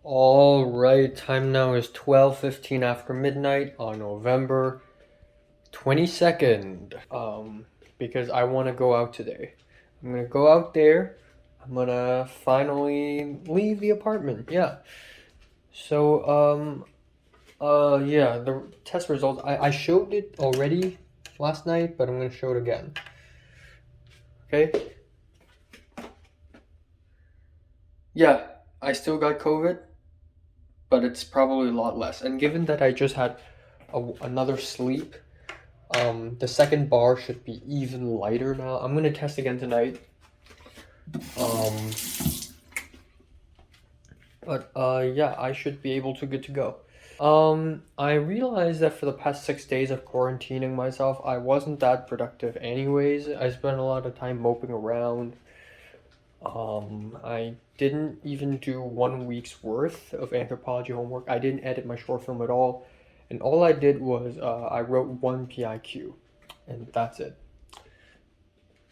All right, time now is 12:15 after midnight on November 22nd. Because I want to go out today. I'm going to go out there. I'm going to finally leave the apartment. Yeah. So, yeah, the test results, I showed it already last night, but I'm going to show it again. Okay? Yeah, I still got COVID, but it's probably a lot less. And given that I just had another sleep, the second bar should be even lighter now. I'm gonna test again tonight. Um, but yeah, I should be able to good to go. I realized that for the past 6 days of quarantining myself, I wasn't that productive anyways. I spent a lot of time moping around. I didn't even do 1 week's worth of anthropology homework. I didn't edit my short film at all. And all I did was I wrote one PIQ, and that's it.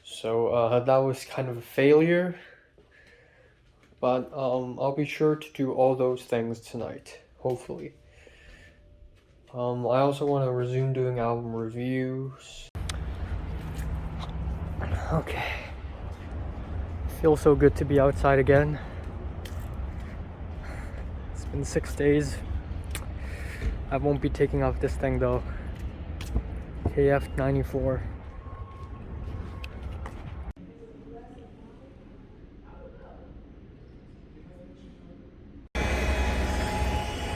So that was kind of a failure, but I'll be sure to do all those things tonight, hopefully. I also want to resume doing album reviews. Okay. Feels so good to be outside again. It's been 6 days. I won't be taking off this thing though. KF94.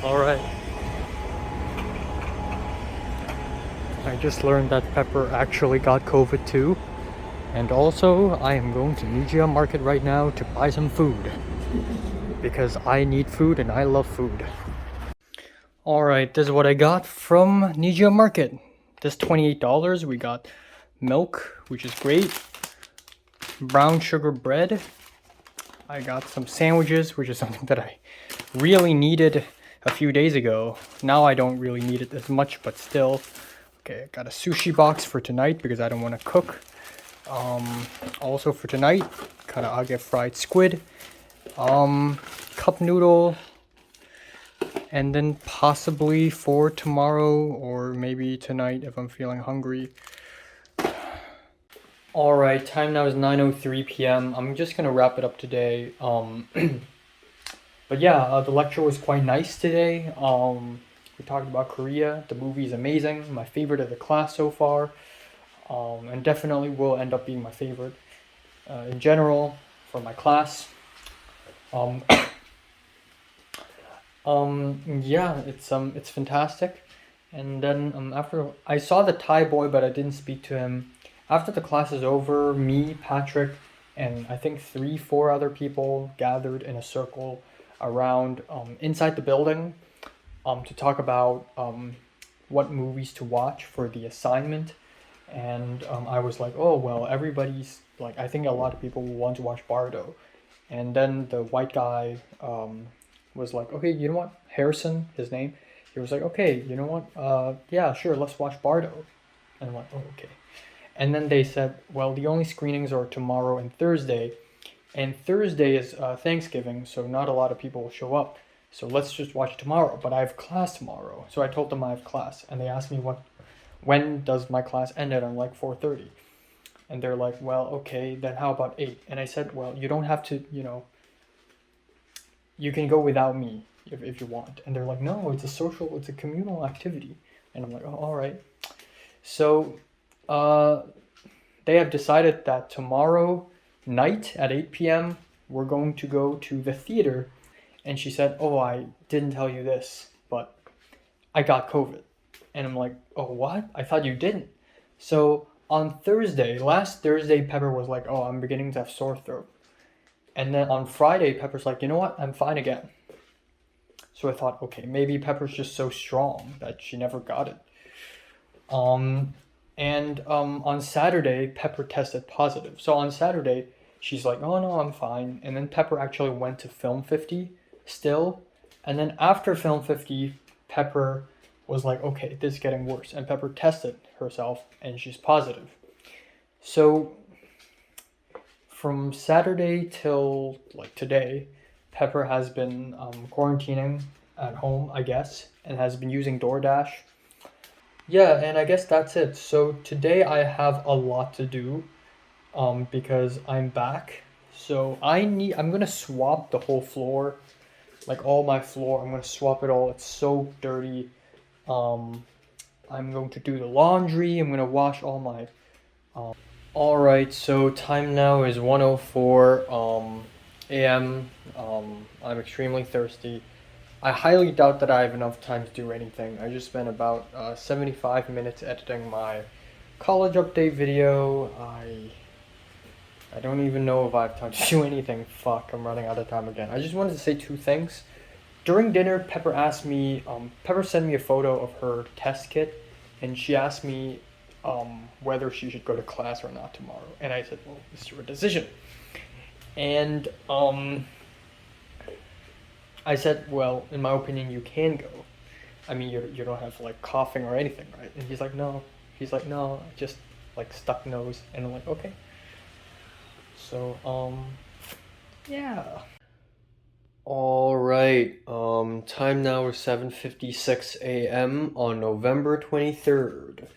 Alright. I just learned that Pepper actually got COVID too. And also, I am going to Nijia Market right now to buy some food. Because I need food and I love food. Alright, this is what I got from Nijia Market. This $28, we got milk, which is great. Brown sugar bread. I got some sandwiches, which is something that I really needed a few days ago. Now I don't really need it as much, but still. Okay, I got a sushi box for tonight because I don't want to cook. Also for tonight, karaage fried squid. Cup noodle. And then possibly for tomorrow or maybe tonight if I'm feeling hungry. Alright, time now is 9:03 p.m. I'm just gonna wrap it up today. But yeah, the lecture was quite nice today. We talked about Korea. The movie is amazing. My favorite of the class so far. And definitely will end up being my favorite in general for my class. Um, yeah, it's fantastic. And then after I saw the Thai boy, but I didn't speak to him. After the class is over, me, Patrick, and I think 3, 4 other people gathered in a circle around inside the building to talk about what movies to watch for the assignment. And I was like, oh well, everybody's like, I think a lot of people will want to watch Bardo. And then the white guy was like, okay, you know what, Harrison, his name. He was like, okay, you know what, yeah, sure, let's watch Bardo. And I'm like, oh, okay. And then they said, well, the only screenings are tomorrow and Thursday. And Thursday is Thanksgiving, so not a lot of people will show up. So let's just watch tomorrow. But I have class tomorrow. So I told them I have class. And they asked me when does my class end at? I'm like 4:30. And they're like, well, okay, then how about 8? And I said, well, you don't have to, you can go without me if you want. And they're like, no, it's a communal activity. And I'm like, oh, all right. So uh, they have decided that tomorrow night at 8 p.m., we're going to go to the theater. And she said, oh, I didn't tell you this, but I got COVID. And I'm like, oh, what? I thought you didn't. So on Thursday, last Thursday, Pepper was like, oh, I'm beginning to have sore throat. And then on Friday, Pepper's like, you know what? I'm fine again. So I thought, okay, maybe Pepper's just so strong that she never got it. And on Saturday, Pepper tested positive. So on Saturday, she's like, oh no, I'm fine. And then Pepper actually went to Film 50 still. And then after Film 50, Pepper was like, okay, this is getting worse. And Pepper tested herself and she's positive. So from Saturday till like today, Pepper has been quarantining at home, I guess, and has been using DoorDash. Yeah, and I guess that's it. So today I have a lot to do because I'm back. So I'm gonna swap the whole floor, like all my floor. I'm gonna swap it all. It's so dirty. Um, I'm going to do the laundry. I'm gonna wash all my. All right. So time now is 1:04 a.m. I'm extremely thirsty. I highly doubt that I have enough time to do anything. I just spent about 75 minutes editing my college update video. I don't even know if I have time to do anything. Fuck, I'm running out of time again. I just wanted to say two things. During dinner, Pepper asked me, Pepper sent me a photo of her test kit, and she asked me whether she should go to class or not tomorrow. And I said, well, it's your decision. And I said, well, in my opinion, you can go. I mean, you don't have like coughing or anything, right? And he's like, no. He's like, no, just like stuck nose. And I'm like, okay. So, yeah. All right. Time now is 7:56 a.m. on November 23rd.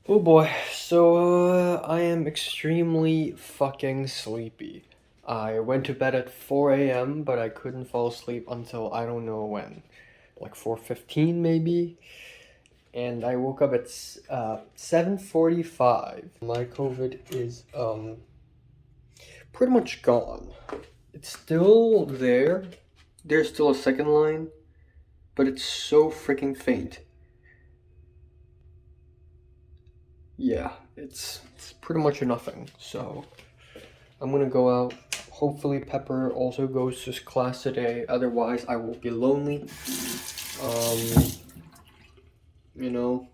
Oh boy. So, I am extremely fucking sleepy. I went to bed at 4 a.m., but I couldn't fall asleep until I don't know when. Like 4:15 maybe. And I woke up at 7:45. My COVID is pretty much gone. It's still there. There's still a second line, but it's so freaking faint. Yeah, it's pretty much nothing. So I'm gonna go out. Hopefully Pepper also goes to class today. Otherwise I will be lonely. You know.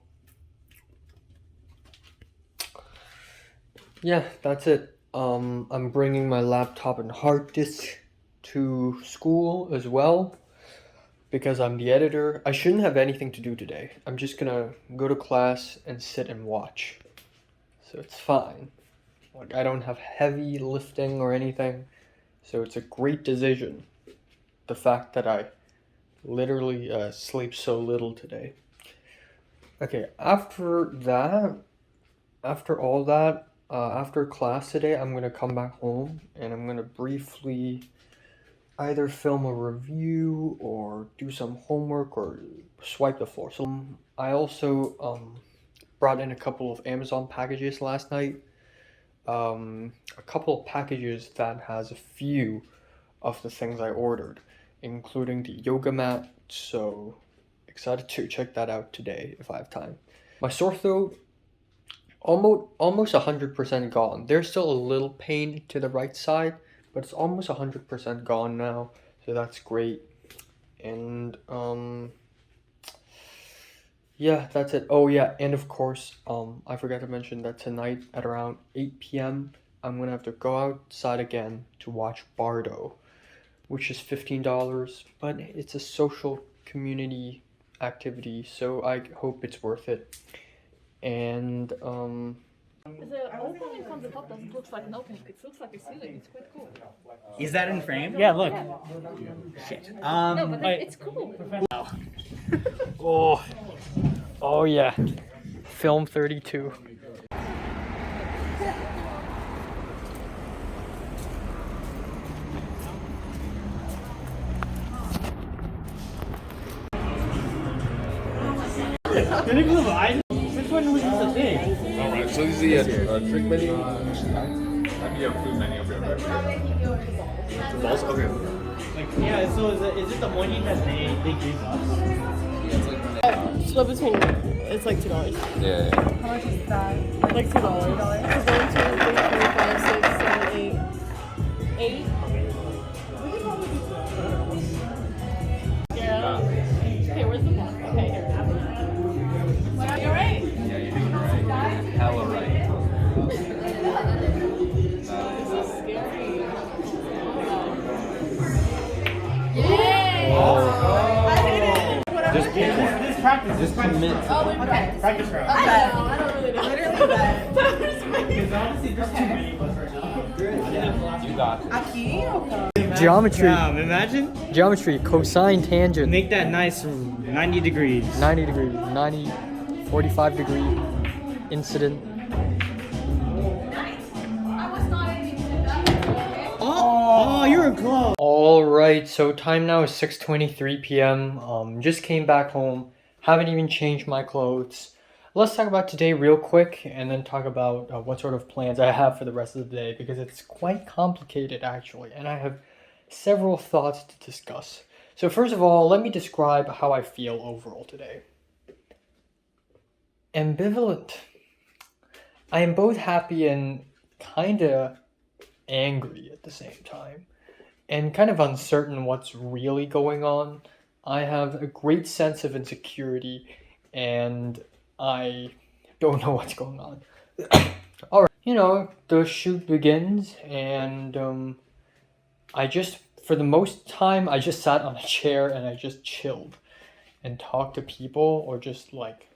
Yeah, that's it. I'm bringing my laptop and hard disk to school as well because I'm the editor. I shouldn't have anything to do today. I'm just gonna go to class and sit and watch. So it's fine. Like, I don't have heavy lifting or anything. So it's a great decision. The fact that I literally sleep so little today. Okay, after all that, after class today, I'm gonna come back home and I'm gonna briefly either film a review or do some homework or swipe the floor. So I also brought in a couple of Amazon packages last night. A couple of packages that has a few of the things I ordered, including the yoga mat. So excited to check that out today if I have time. My sore throat, almost 100% gone. There's still a little pain to the right side, but it's almost 100% gone now, so that's great. And yeah, that's it. Oh yeah, and of course, I forgot to mention that tonight at around 8 p.m. I'm gonna have to go outside again to watch Bardo, which is $15, but it's a social community activity, so I hope it's worth it. And The opening from the top doesn't look like an opening, it looks like a ceiling, it's quite cool. Is that in frame? Yeah, look. Shit. No, but it's cool. oh yeah, film 32. Which one was the thing? Alright, so this is the drink menu? I do have food menu up here. Balls? Okay. Yeah, so is it the money that they gave us? Split between, it's like $2. Yeah. How much is that? Like $2. It's 1, 2, 3, 4, 5, 6, 7, 8. 8? Yeah. Okay, where's the box? Okay, here. You alright? Yeah, you're doing right. Hella right. This is scary. Yay! Just keep one. This practice. Just commit. Oh, we practice. Practice round. I don't really know. Literally bet. Because honestly, there's too many of us right now. You got it. Aqui ou Geometry. Damn, imagine. Geometry, cosine, tangent. Make that nice 90 degrees. 90 degrees, 90, 45 degree incident. Oh, you were close. All right, so time now is 6:23 p.m. Just came back home. Haven't even changed my clothes. Let's talk about today real quick and then talk about what sort of plans I have for the rest of the day because it's quite complicated actually, and I have several thoughts to discuss. So first of all, let me describe how I feel overall today. Ambivalent. I am both happy and kinda angry at the same time, and kind of uncertain what's really going on. I have a great sense of insecurity, and I don't know what's going on. Alright, the shoot begins, and for the most time, I just sat on a chair and I just chilled and talked to people, or just like,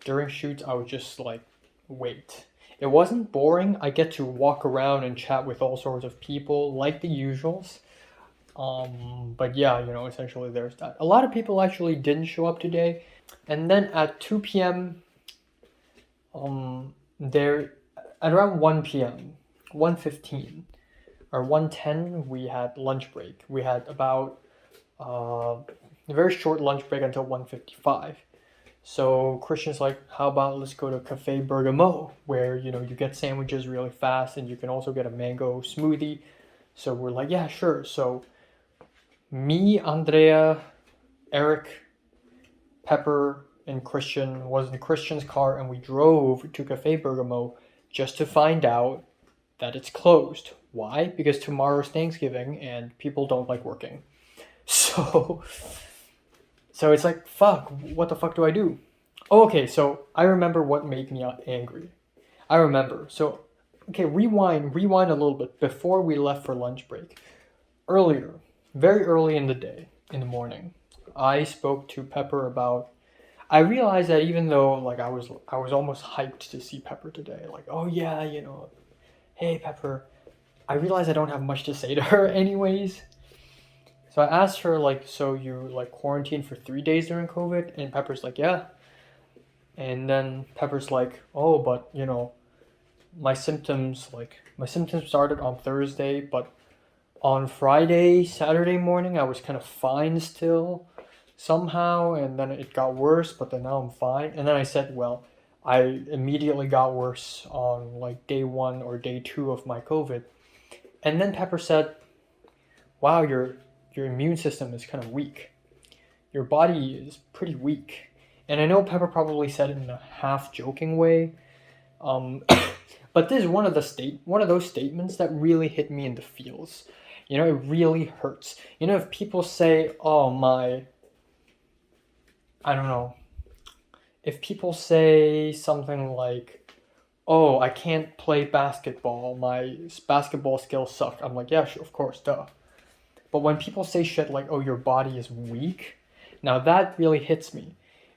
during shoots, I would just like, wait. It wasn't boring. I get to walk around and chat with all sorts of people, like the usuals. But yeah, essentially there's that. A lot of people actually didn't show up today. And then at 2 p.m., at around 1 p.m., 1:15 or 1:10, we had lunch break. We had about a very short lunch break until 1:55. So Christian's like, how about let's go to Cafe Bergamo, where, you get sandwiches really fast and you can also get a mango smoothie. So we're like, yeah, sure. So me, Andrea, Eric, Pepper, and Christian was in Christian's car, and we drove to Cafe Bergamo just to find out that it's closed. Why? Because tomorrow's Thanksgiving and people don't like working. So it's like, fuck, what the fuck do I do? Oh, okay, so I remember what made me angry. I remember. So, okay, rewind a little bit before we left for lunch break. Earlier, very early in the day, in the morning, I spoke to Pepper about, I realized that even though like I was almost hyped to see Pepper today, like, oh yeah, hey Pepper, I realized I don't have much to say to her anyways. So I asked her, like, so you, like, quarantined for 3 days during COVID? And Pepper's like, yeah. And then Pepper's like, oh, but, my symptoms started on Thursday, but on Friday, Saturday morning, I was kind of fine still, somehow, and then it got worse, but then now I'm fine. And then I said, well, I immediately got worse on, like, day 1 or day 2 of my COVID. And then Pepper said, wow, your immune system is kind of weak. Your body is pretty weak. And I know Pepper probably said it in a half-joking way. But this is one of those statements that really hit me in the feels. It really hurts. If people say, I don't know. If people say something like, oh, I can't play basketball, my basketball skills suck. I'm like, yeah, sure, of course, duh. But when people say shit like, oh, your body is weak, now that really hits me.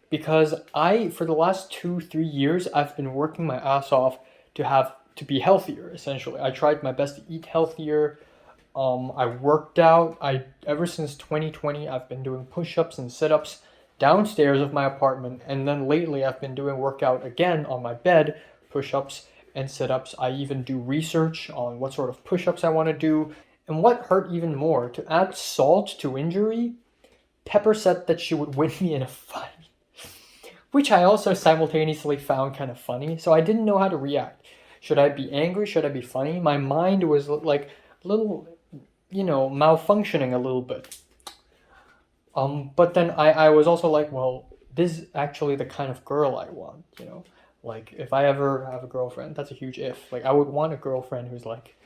Because for the last 2-3 years, I've been working my ass off to be healthier, essentially. I tried my best to eat healthier. I worked out. Ever since 2020, I've been doing push-ups and sit-ups downstairs of my apartment. And then lately, I've been doing workout again on my bed, push-ups and sit-ups. I even do research on what sort of push-ups I want to do. And what hurt even more, to add salt to injury, Pepper said that she would win me in a fight. Which I also simultaneously found kind of funny, so I didn't know how to react. Should I be angry? Should I be funny? My mind was like a little, malfunctioning a little bit. But then I was also like, well, this is actually the kind of girl I want, Like, if I ever have a girlfriend, that's a huge if. Like, I would want a girlfriend who's like,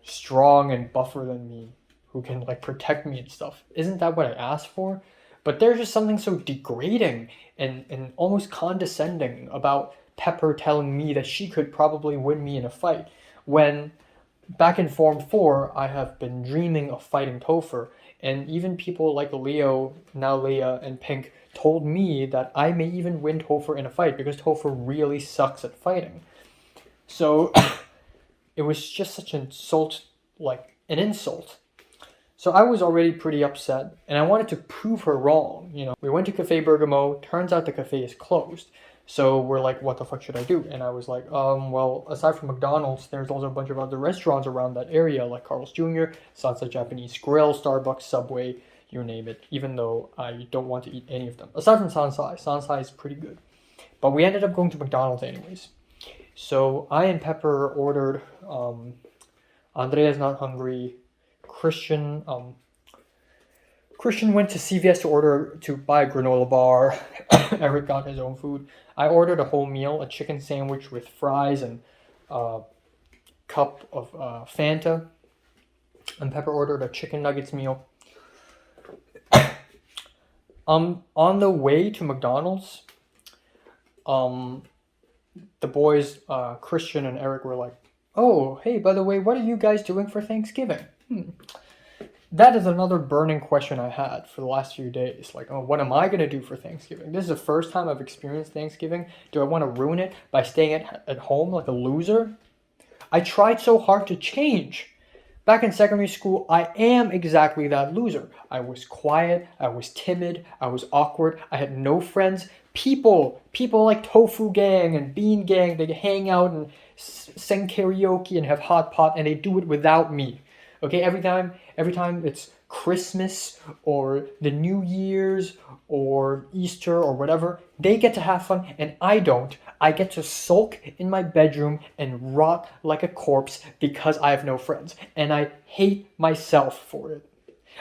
strong and buffer than me, who can like protect me and stuff. Isn't that what I asked for? But there's just something so degrading and almost condescending about Pepper telling me that she could probably win me in a fight, when back in Form 4, I have been dreaming of fighting Topher, and even people like Leo, now Leah, and Pink told me that I may even win Topher in a fight because Topher really sucks at fighting. So it was just such an insult So I was already pretty upset, and I wanted to prove her wrong. You know, we went to Cafe Bergamo. Turns out the cafe is closed. So we're like, what the fuck should I do? And I was like, well, aside from McDonald's, there's also a bunch of other restaurants around that area, like Carl's Jr., Sunset Japanese Grill, Starbucks, Subway, you name it. Even though I don't want to eat any of them, aside from Sansai. Sansai is pretty good. But we ended up going to McDonald's anyways. So I and Pepper ordered. Andrea's not hungry. Christian went to CVS to buy a granola bar. Eric got his own food. I ordered a whole meal, a chicken sandwich with fries and a cup of Fanta. And Pepper ordered a chicken nuggets meal. On the way to McDonald's, the boys, Christian and Eric, were like, "Oh, hey, by the way, what are you guys doing for Thanksgiving?" That is another burning question I had for the last few days. Like, oh, what am I going to do for Thanksgiving? This is the first time I've experienced Thanksgiving. Do I want to ruin it by staying at home like a loser? I tried so hard to change. Back in secondary school, I am exactly that loser. I was quiet, I was timid, I was awkward, I had no friends. People like Tofu Gang and Bean Gang, they hang out and sing karaoke and have hot pot, and they do it without me. Okay, every time it's Christmas or the New Year's or Easter or whatever, they get to have fun and I don't. I get to sulk in my bedroom and rot like a corpse because I have no friends. And I hate myself for it.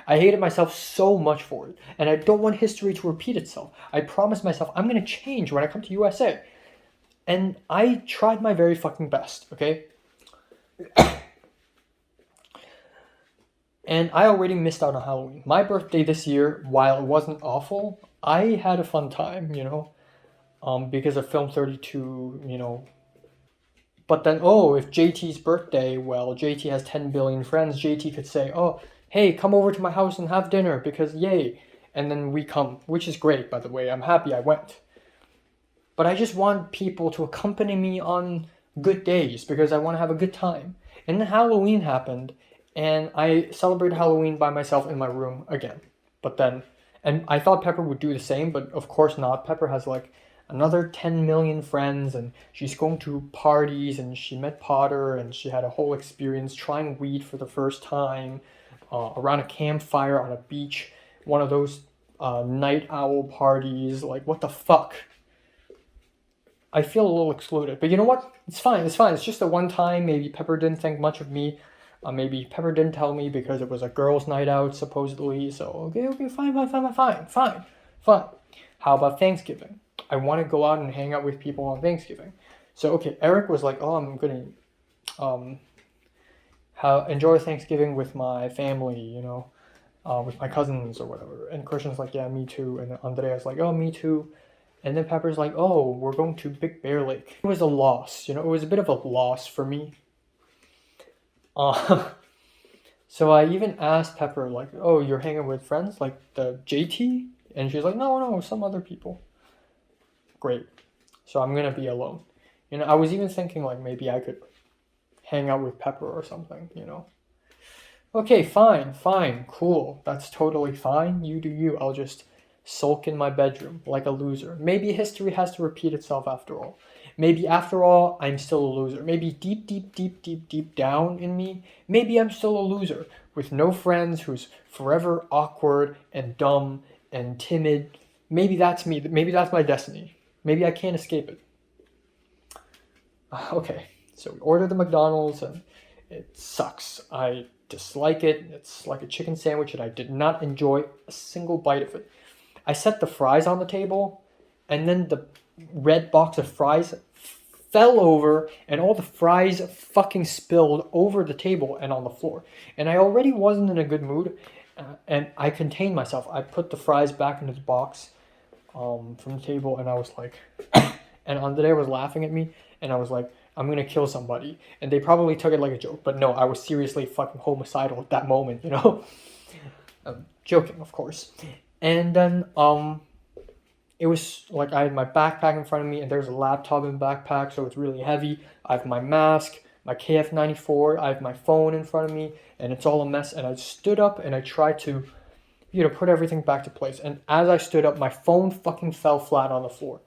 I hated myself so much for it. And I don't want history to repeat itself. I promised myself I'm going to change when I come to USA. And I tried my very fucking best, okay? And I already missed out on Halloween. My birthday this year, while it wasn't awful, I had a fun time, you know, because of Film 32, you know. But then, if JT's birthday, well, JT has 10 billion friends, JT could say, oh, hey, come over to my house and have dinner because yay. And then we come, which is great, by the way. I'm happy I went. But I just want people to accompany me on good days because I want to have a good time. And then Halloween happened. And I celebrated Halloween by myself in my room again. But then, and I thought Pepper would do the same, but of course not. Pepper has like another 10 million friends, and she's going to parties, and she met Potter, and she had a whole experience trying weed for the first time, around a campfire on a beach, one of those night owl parties. Like, what the fuck? I feel a little excluded, but you know what? It's fine. It's just a one time. Maybe Pepper didn't think much of me. Maybe Pepper didn't tell me because it was a girls' night out, supposedly. So, okay, fine. How about Thanksgiving? I want to go out and hang out with people on Thanksgiving. So, okay, Eric was like, oh, I'm going to enjoy Thanksgiving with my family, you know, with my cousins or whatever. And Christian's like, yeah, me too. And Andrea's like, oh, me too. And then Pepper's like, oh, we're going to Big Bear Lake. It was a loss, you know, it was a bit of a loss for me. So I even asked Pepper, like, oh, you're hanging with friends, like the JT? And she's like, no, some other people. Great. So I'm going to be alone. You know, I was even thinking, like, maybe I could hang out with Pepper or something, you know. Okay, fine, cool. That's totally fine. You do you. I'll just sulk in my bedroom like a loser. Maybe history has to repeat itself after all. Maybe after all, I'm still a loser. Maybe deep down in me, maybe I'm still a loser with no friends, who's forever awkward and dumb and timid. Maybe that's me. Maybe that's my destiny. Maybe I can't escape it. Okay, so we ordered the McDonald's and it sucks. I dislike it. It's like a chicken sandwich and I did not enjoy a single bite of it. I set the fries on the table and then the red box of fries fell over and all the fries fucking spilled over the table and on the floor. And I already wasn't in a good mood and I contained myself. I put the fries back into the box from the table and I was like, and Andrea was laughing at me and I was like, I'm gonna kill somebody. And they probably took it like a joke, but no, I was seriously fucking homicidal at that moment, you know? Joking, of course. And then, it was like I had my backpack in front of me and there's a laptop in the backpack, so it's really heavy. I have my mask, my KF94, I have my phone in front of me, and it's all a mess. And I stood up and I tried to, put everything back to place. And as I stood up, my phone fucking fell flat on the floor.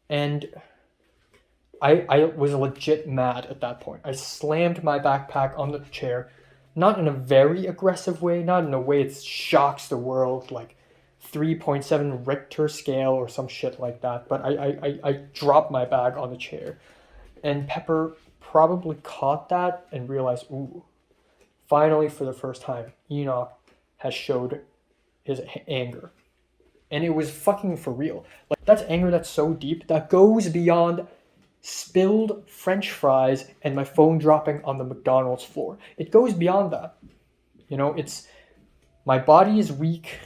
And I was legit mad at that point. I slammed my backpack on the chair, not in a very aggressive way, not in a way it shocks the world, like 3.7 Richter scale or some shit like that. But I dropped my bag on the chair. And Pepper probably caught that and realized, ooh, finally for the first time, Enoch has showed his anger. And it was fucking for real. Like, that's anger that's so deep, that goes beyond spilled French fries and my phone dropping on the McDonald's floor. It goes beyond that. It's, my body is weak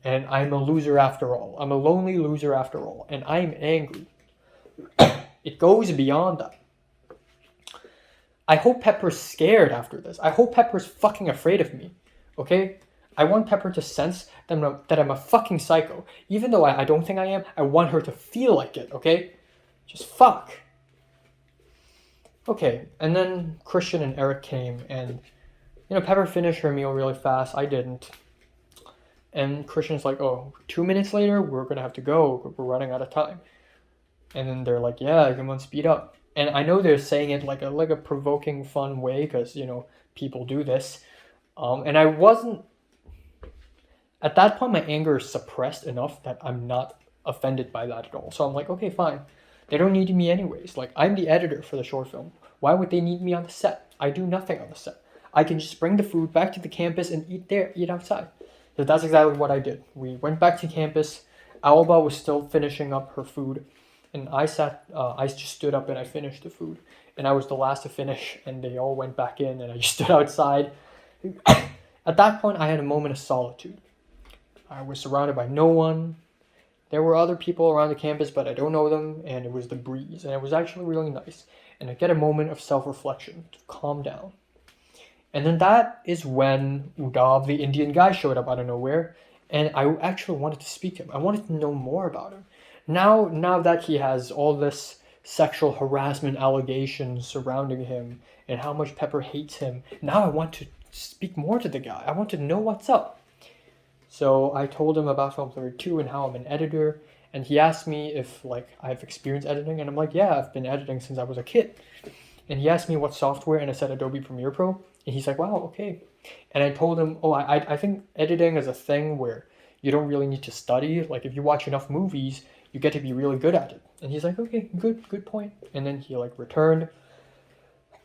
and I'm a loser after all. I'm a lonely loser after all. And I'm angry. It goes beyond that. I hope Pepper's scared after this. I hope Pepper's fucking afraid of me. Okay? I want Pepper to sense that I'm a fucking psycho. Even though I don't think I am, I want her to feel like it, okay? Just fuck. Okay, and then Christian and Eric came, and, Pepper finished her meal really fast. I didn't. And Christian's like, oh, 2 minutes later, we're gonna have to go. We're running out of time. And then they're like, yeah, come on, speed up. And I know they're saying it like a provoking, fun way, because, people do this. And I wasn't... At that point, my anger is suppressed enough that I'm not offended by that at all. So I'm like, okay, fine. They don't need me anyways. Like, I'm the editor for the short film. Why would they need me on the set? I do nothing on the set. I can just bring the food back to the campus and eat outside. So that's exactly what I did. We went back to campus. Alba was still finishing up her food. And I just stood up and I finished the food. And I was the last to finish. And they all went back in and I just stood outside. At that point, I had a moment of solitude. I was surrounded by no one. There were other people around the campus, but I don't know them, and it was the breeze, and it was actually really nice. And I get a moment of self-reflection to calm down. And then that is when Udav, the Indian guy, showed up out of nowhere, and I actually wanted to speak to him. I wanted to know more about him. Now that he has all this sexual harassment allegations surrounding him, and how much Pepper hates him, now I want to speak more to the guy. I want to know what's up. So I told him about Film 32 and how I'm an editor, and he asked me if I've experienced editing, and I'm like, yeah, I've been editing since I was a kid. And he asked me what software, and I said Adobe Premiere Pro, and he's like, wow, okay. And I told him, I think editing is a thing where you don't really need to study. Like, if you watch enough movies, you get to be really good at it. And he's like, okay, good point. And then he returned.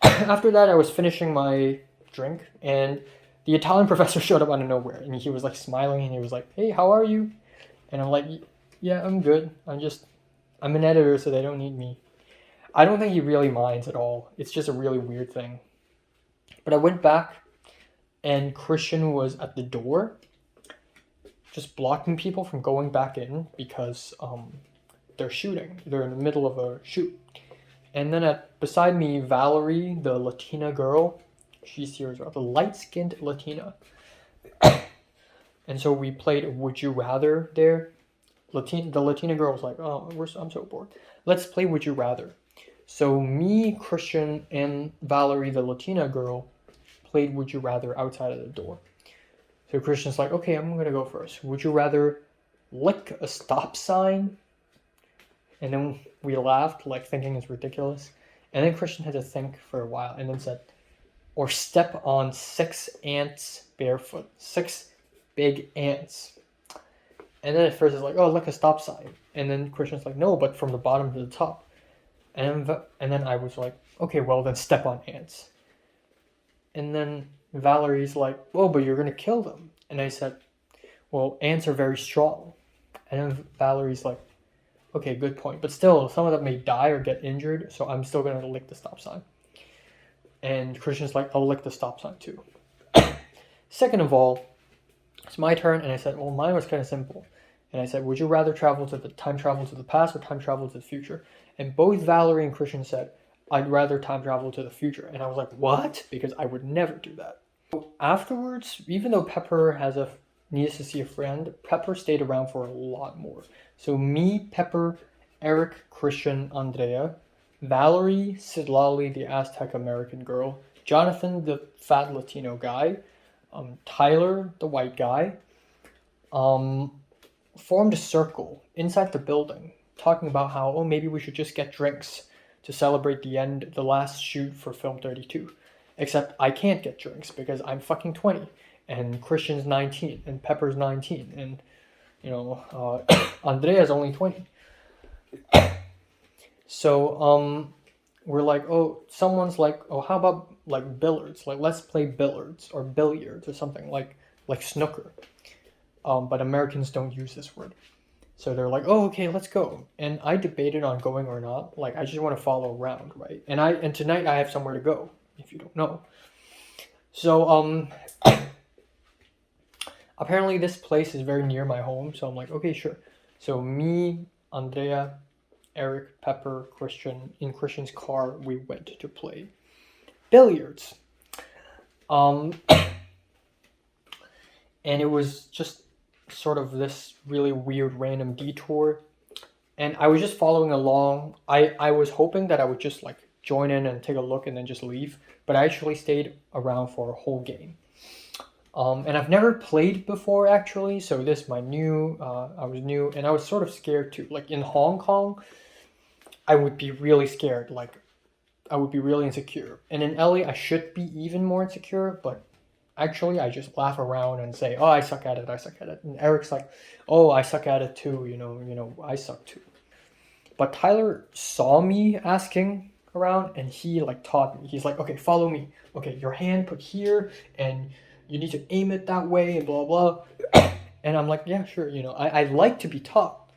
After that, I was finishing my drink, and the Italian professor showed up out of nowhere, and he was smiling, and he was like, hey, how are you? And I'm like, yeah, I'm good. I'm an editor, so they don't need me. I don't think he really minds at all. It's just a really weird thing. But I went back, and Christian was at the door, just blocking people from going back in because they're shooting. They're in the middle of a shoot. And then beside me, Valerie, the Latina girl, she's here as well, the light-skinned Latina. And so we played Would You Rather there. The Latina girl was like, oh, I'm so bored. Let's play Would You Rather. So me, Christian, and Valerie, the Latina girl, played Would You Rather outside of the door. So Christian's like, okay, I'm going to go first. Would you rather lick a stop sign? And then we laughed, thinking it's ridiculous. And then Christian had to think for a while and then said, or step on 6 ants barefoot. 6 big ants. And then at first it's like, oh, like a stop sign. And then Christian's like, no, but from the bottom to the top. And then I was like, okay, well, then step on ants. And then Valerie's like, oh, but you're going to kill them. And I said, well, ants are very strong. And then Valerie's like, okay, good point. But still, some of them may die or get injured, so I'm still going to lick the stop sign. And Christian's like, I'll lick the stop sign too. Second of all, it's my turn, and I said, well, mine was kind of simple. And I said, would you rather time travel to the past or time travel to the future? And both Valerie and Christian said, I'd rather time travel to the future. And I was like, what? Because I would never do that. Afterwards, even though Pepper needs to see a friend, Pepper stayed around for a lot more. So me, Pepper, Eric, Christian, Andrea, Valerie, Sidlali, the Aztec American girl, Jonathan, the fat Latino guy, Tyler, the white guy, formed a circle inside the building, talking about how, oh, maybe we should just get drinks to celebrate the last shoot for Film 32. Except I can't get drinks because I'm fucking 20, and Christian's 19, and Pepper's 19, and, Andrea's only 20. So, we're like, oh, someone's like, oh, how about like billiards? Like, let's play billiards or billiards or something like snooker. But Americans don't use this word. So they're like, oh, okay, let's go. And I debated on going or not. Like, I just want to follow around, right? And tonight I have somewhere to go, if you don't know. So, apparently this place is very near my home. So I'm like, okay, sure. So me, Andrea, Eric, Pepper, Christian, in Christian's car, we went to play billiards. And it was just sort of this really weird random detour. And I was just following along. I was hoping that I would just like join in and take a look and then just leave. But I actually stayed around for a whole game. And I've never played before actually. So this I was new and I was sort of scared too. Like in Hong Kong, I would be really scared. Like I would be really insecure. And in LA, I should be even more insecure, but actually I just laugh around and say, oh, I suck at it. And Eric's like, oh, I suck at it too, I suck too. But Tyler saw me asking around and he like taught me. He's like, okay, follow me. Okay, your hand put here and you need to aim it that way and blah, blah. And I'm like, yeah, sure. I like to be taught.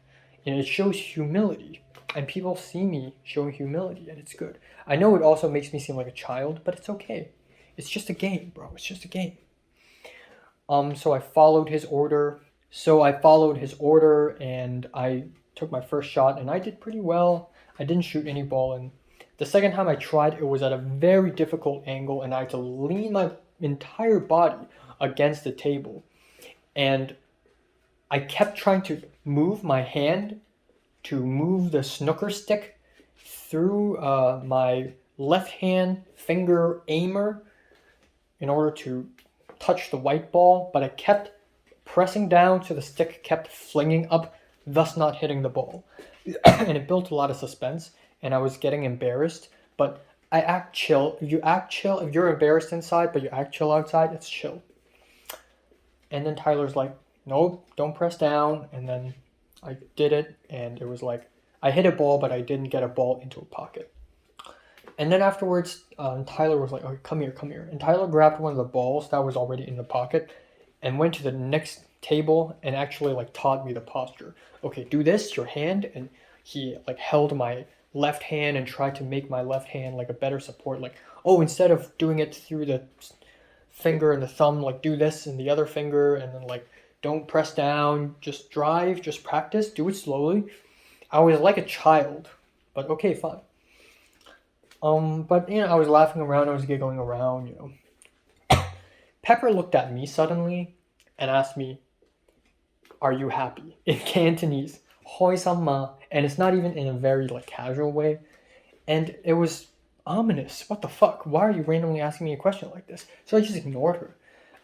And it shows humility. And people see me showing humility and it's good. I know it also makes me seem like a child, but it's okay. It's just a game, bro. It's just a game. So I followed his order. And I took my first shot and I did pretty well. I didn't shoot any ball. And the second time I tried, it was at a very difficult angle and I had to lean my entire body against the table. And I kept trying to move my hand to move the snooker stick through my left hand finger aimer in order to touch the white ball, but I kept pressing down so the stick kept flinging up, thus not hitting the ball. And it built a lot of suspense, and I was getting embarrassed, but I act chill. If you're embarrassed inside, but you act chill outside, it's chill. And then Tyler's like, no, don't press down, and then I did it, and it was like, I hit a ball, but I didn't get a ball into a pocket. And then afterwards, Tyler was like, okay, come here. And Tyler grabbed one of the balls that was already in the pocket and went to the next table and actually like taught me the posture. Okay, do this, your hand. And he like held my left hand and tried to make my left hand like a better support. Like, oh, instead of doing it through the finger and the thumb, like do this and the other finger. And then like, don't press down, just drive, just practice, do it slowly. I was like a child, but okay, fine. But I was laughing around, I was giggling around, Pepper looked at me suddenly and asked me, are you happy? In Cantonese, hoi san ma, and it's not even in a very like casual way. And it was ominous. What the fuck? Why are you randomly asking me a question like this? So I just ignored her.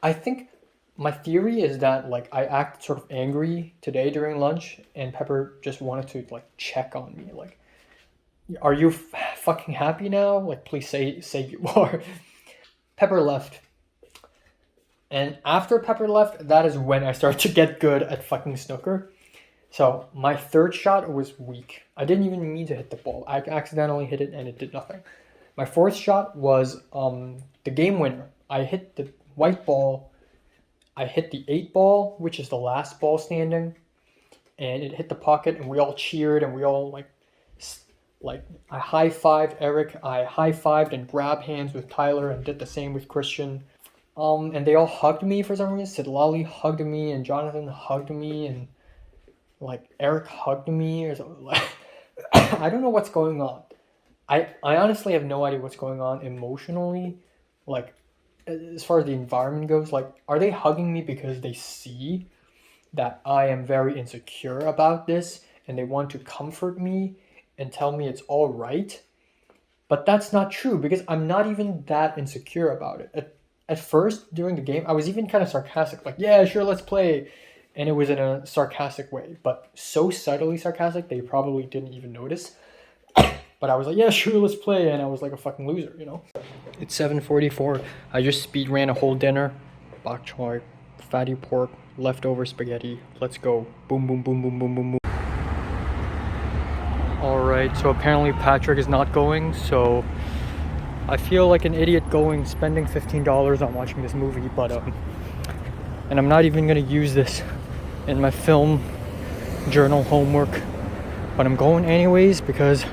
I think my theory is that like I acted sort of angry today during lunch and Pepper just wanted to like check on me, like, are you fucking happy now? Like, please say you are. Pepper left. And after Pepper left, that is when I started to get good at fucking snooker. So my third shot was weak. I didn't even mean to hit the ball. I accidentally hit it and it did nothing. My fourth shot was the game winner. I hit the white ball. I hit the 8 ball, which is the last ball standing. And it hit the pocket and we all cheered and we all like I high-fived Eric, I high-fived and grabbed hands with Tyler and did the same with Christian. And they all hugged me for some reason. Sidlali hugged me and Jonathan hugged me and like Eric hugged me or something. I don't know what's going on. I honestly have no idea what's going on emotionally. Like as far as the environment goes, like are they hugging me because they see that I am very insecure about this and they want to comfort me and tell me it's all right? But that's not true because I'm not even that insecure about it. At first, during the game, I was even kind of sarcastic, like, yeah, sure, let's play. And it was in a sarcastic way, but so subtly sarcastic, they probably didn't even notice. But I was like, yeah, sure, let's play. And I was like a fucking loser, you know? It's 7:44. I just speed ran a whole dinner. Bok choy, fatty pork, leftover spaghetti. Let's go. Boom, boom, boom, boom, boom, boom, boom. Alright, so apparently Patrick is not going, so I feel like an idiot spending $15 on watching this movie, but and I'm not even gonna use this in my film journal homework, but I'm going anyways because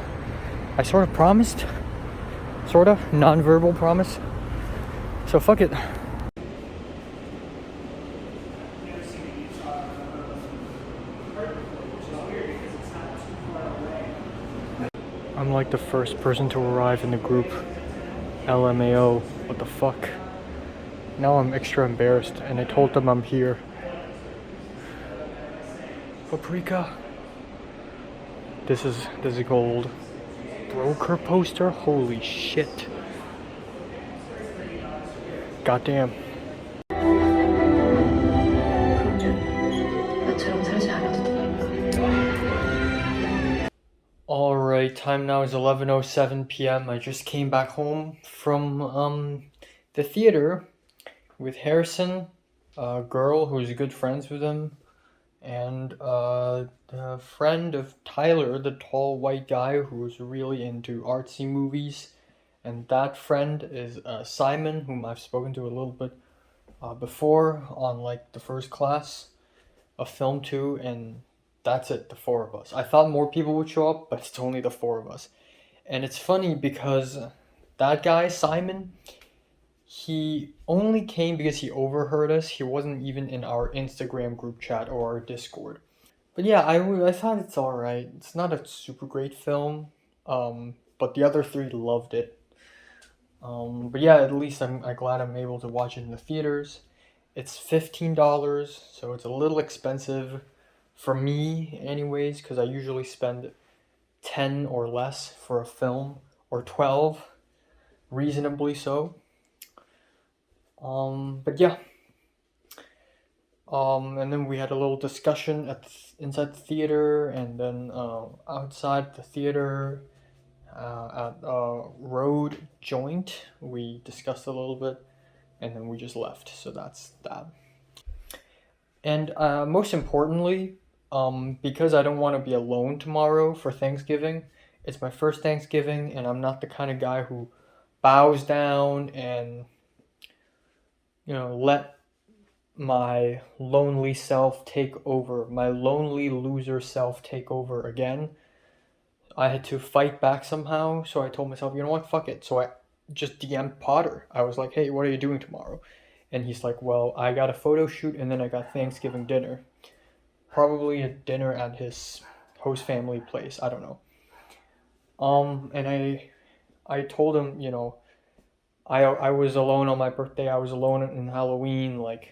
I sort of promised, non-verbal promise, so fuck it. I'm like the first person to arrive in the group. LMAO, what the fuck? Now I'm extra embarrassed and I told them I'm here. Paprika. This is gold. Broker poster? Holy shit. Goddamn. Alright, time now is 11:07 p.m. I just came back home from the theater with Harrison, a girl who's good friends with him, and a friend of Tyler, the tall white guy who's really into artsy movies. And that friend is Simon, whom I've spoken to a little bit before on like the first class of film 2, and that's it, the 4 of us. I thought more people would show up, but it's only the 4 of us. And it's funny because that guy, Simon, he only came because he overheard us. He wasn't even in our Instagram group chat or our Discord. But yeah, I thought it's alright. It's not a super great film, but the other 3 loved it. But yeah, at least I'm glad I'm able to watch it in the theaters. It's $15, so it's a little expensive for me anyways, because I usually spend 10 or less for a film, or 12, reasonably so. But yeah. And then we had a little discussion inside the theater, and then outside the theater at Road Joint, we discussed a little bit, and then we just left. So that's that. And most importantly, because I don't want to be alone tomorrow for Thanksgiving, it's my first Thanksgiving, and I'm not the kind of guy who bows down and, let my lonely self take over, my lonely loser self take over again. I had to fight back somehow, so I told myself, you know what, fuck it. So I just DM'd Potter. I was like, hey, what are you doing tomorrow? And he's like, well, I got a photo shoot, and then I got Thanksgiving dinner. Probably a dinner at his host family place, I don't know. And I told him, I was alone on my birthday, I was alone in Halloween, like,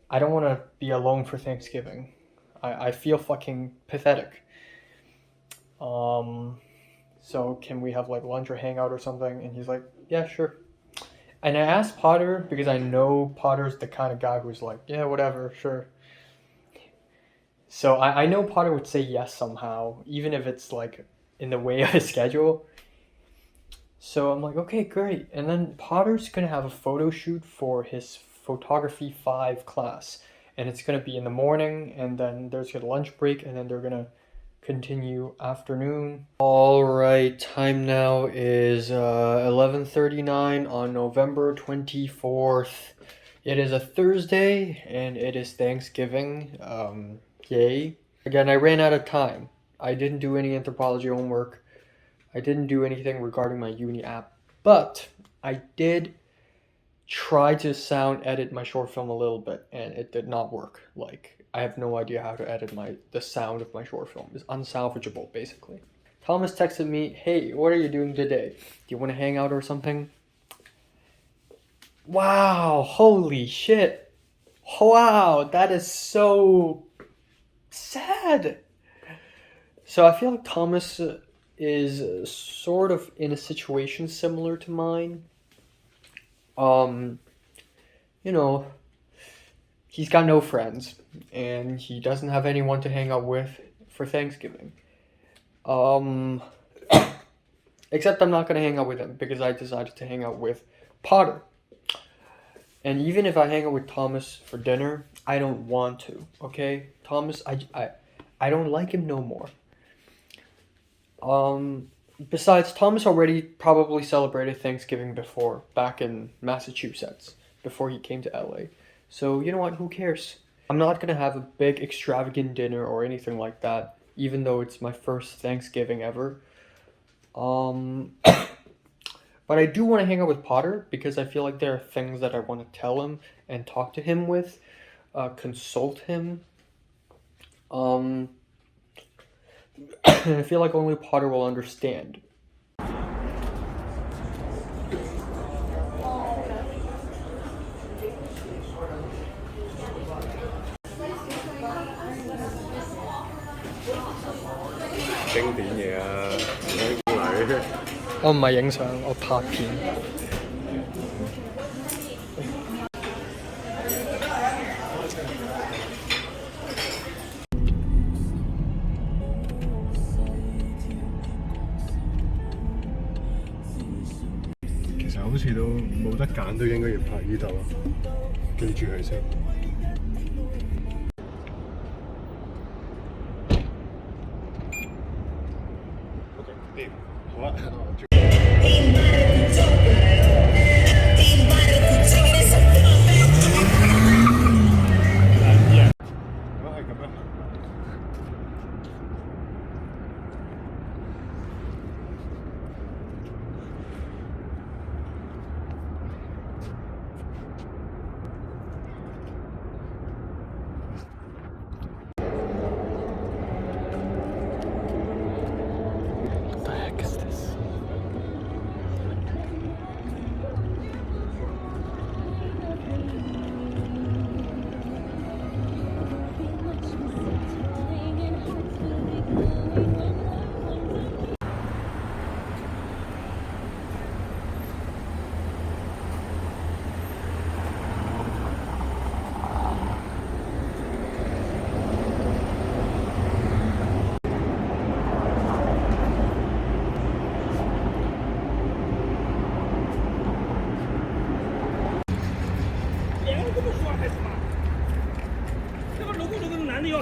I don't want to be alone for Thanksgiving. I feel fucking pathetic. So can we have like lunch or hangout or something? And he's like, yeah, sure. And I asked Potter because I know Potter's the kind of guy who's like, yeah, whatever, sure. So I know Potter would say yes somehow, even if it's like in the way of his schedule. So I'm like, okay, great. And then Potter's gonna have a photo shoot for his photography 5 class, and it's gonna be in the morning, and then there's a lunch break, and then they're gonna continue afternoon. All right, time now is 11:39 on November 24th. It is a Thursday, and it is Thanksgiving. Yay. Again, I ran out of time. I didn't do any anthropology homework. I didn't do anything regarding my uni app, but I did try to sound edit my short film a little bit, and it did not work. Like, I have no idea how to edit the sound of my short film. It's unsalvageable, basically. Thomas texted me, hey, what are you doing today? Do you want to hang out or something? Wow, holy shit. Wow, that is so sad. So I feel like Thomas is sort of in a situation similar to mine. You know, he's got no friends, and he doesn't have anyone to hang out with for Thanksgiving. Except I'm not gonna hang out with him because I decided to hang out with Potter. And even if I hang out with Thomas for dinner, I don't want to, okay? Thomas, I don't like him no more. Besides, Thomas already probably celebrated Thanksgiving before, back in Massachusetts, before he came to LA. So, you know what, who cares? I'm not gonna have a big extravagant dinner or anything like that, even though it's my first Thanksgiving ever. But I do want to hang out with Potter because I feel like there are things that I want to tell him and talk to him with, consult him. And I feel like only Potter will understand. Oh, 唔係影相，我拍片。其實好似都冇得揀，都應該要拍呢度啊！記住佢先。OK，好啊。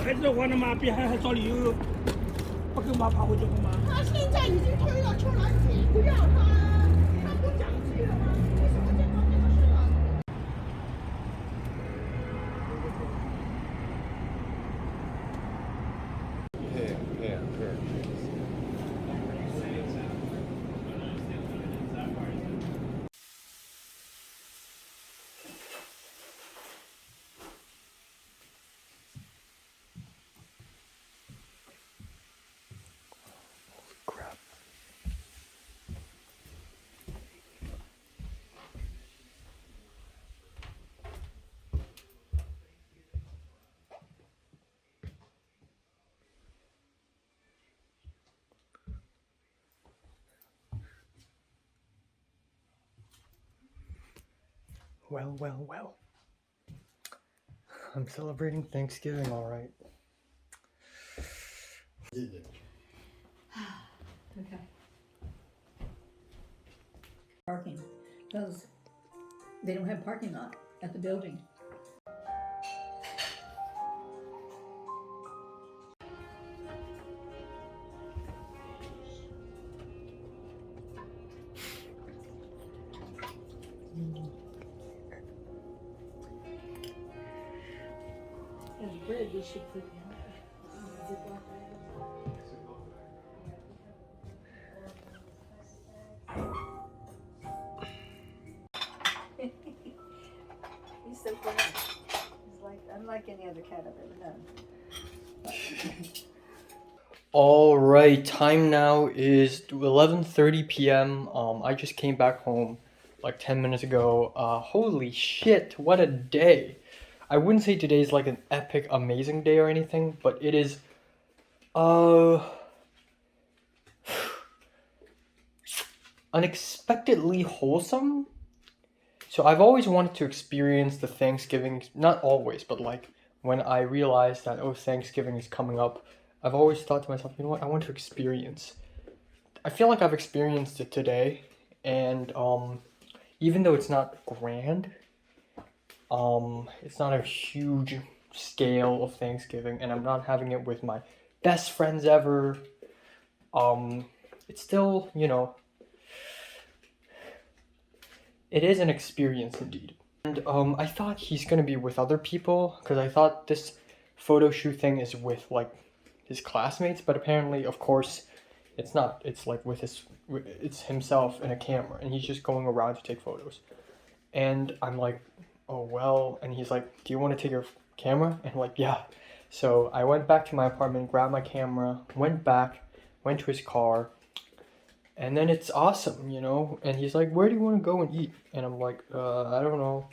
孩子的话，那妈逼还找理由不跟妈跑回去不吗？他现在已经推了秋兰姐，不让他，他不讲去了吗？为什么这方面的事啊？配。Crap. Well. I'm celebrating Thanksgiving, all right. Okay. Parking, because they don't have parking lot at the building. There's bread we should put in. He's so funny. He's like unlike any other cat I've ever done. All right, time now is 11:30 p.m. I just came back home like 10 minutes ago. Holy shit, what a day. I wouldn't say today is like an epic, amazing day or anything, but it is, unexpectedly wholesome. So I've always wanted to experience the Thanksgiving, not always, but like when I realized that, oh, Thanksgiving is coming up, I've always thought to myself, you know what, I want to experience. I feel like I've experienced it today, and even though it's not grand, it's not a huge scale of Thanksgiving, and I'm not having it with my best friends ever. It's still, you know, it is an experience indeed. And I thought he's gonna be with other people, because I thought this photo shoot thing is with like his classmates, but apparently, of course, it's not. It's like with it's himself and a camera, and he's just going around to take photos. And I'm like, oh well, and he's like, do you want to take your camera? And I'm like, yeah. So I went back to my apartment, grabbed my camera, went to his car, and then it's awesome, you know. And he's like, where do you want to go and eat? And I'm like, I don't know.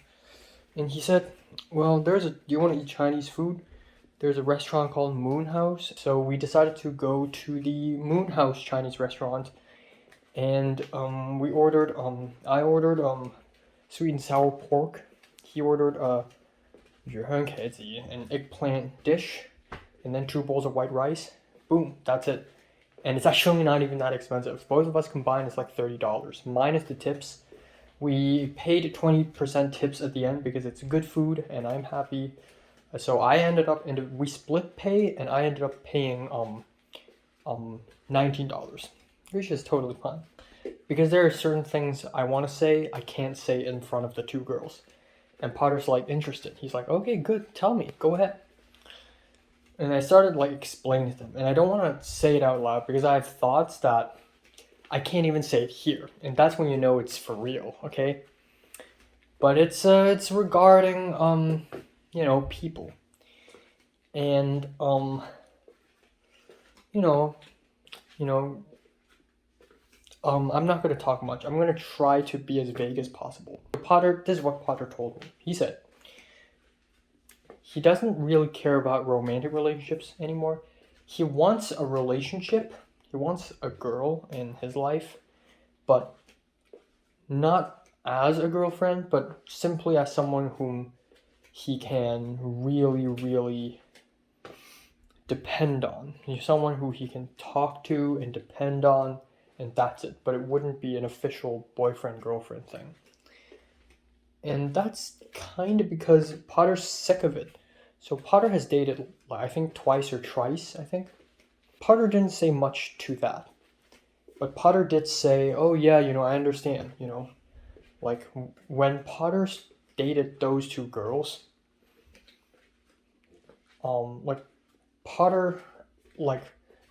And he said, well, do you want to eat Chinese food? There's a restaurant called Moon House. So we decided to go to the Moon House Chinese restaurant, and I ordered sweet and sour pork. He ordered an eggplant dish, and then 2 bowls of white rice. Boom, that's it. And it's actually not even that expensive. Both of us combined, it's like $30 minus the tips. We paid 20% tips at the end because it's good food and I'm happy. So I ended up we split pay, and I ended up paying $19, which is totally fine. Because there are certain things I want to say I can't say in front of the 2 girls. And Potter's like interested. He's like, okay, good, tell me, go ahead. And I started like explaining to them, and I don't want to say it out loud because I have thoughts that I can't even say it here, and that's when you know it's for real, okay? But it's regarding you know, people, and I'm not going to talk much. I'm going to try to be as vague as possible. This is what Potter told me. He said he doesn't really care about romantic relationships anymore. He wants a relationship. He wants a girl in his life, but not as a girlfriend, but simply as someone whom he can really, really depend on. He's someone who he can talk to and depend on, and that's it. But it wouldn't be an official boyfriend-girlfriend thing. And that's kind of because Potter's sick of it. So Potter has dated, I think, twice or thrice, I think. Potter didn't say much to that. But Potter did say, oh yeah, you know, I understand, you know. Like, when Potter dated those 2 girls, like, Potter, like,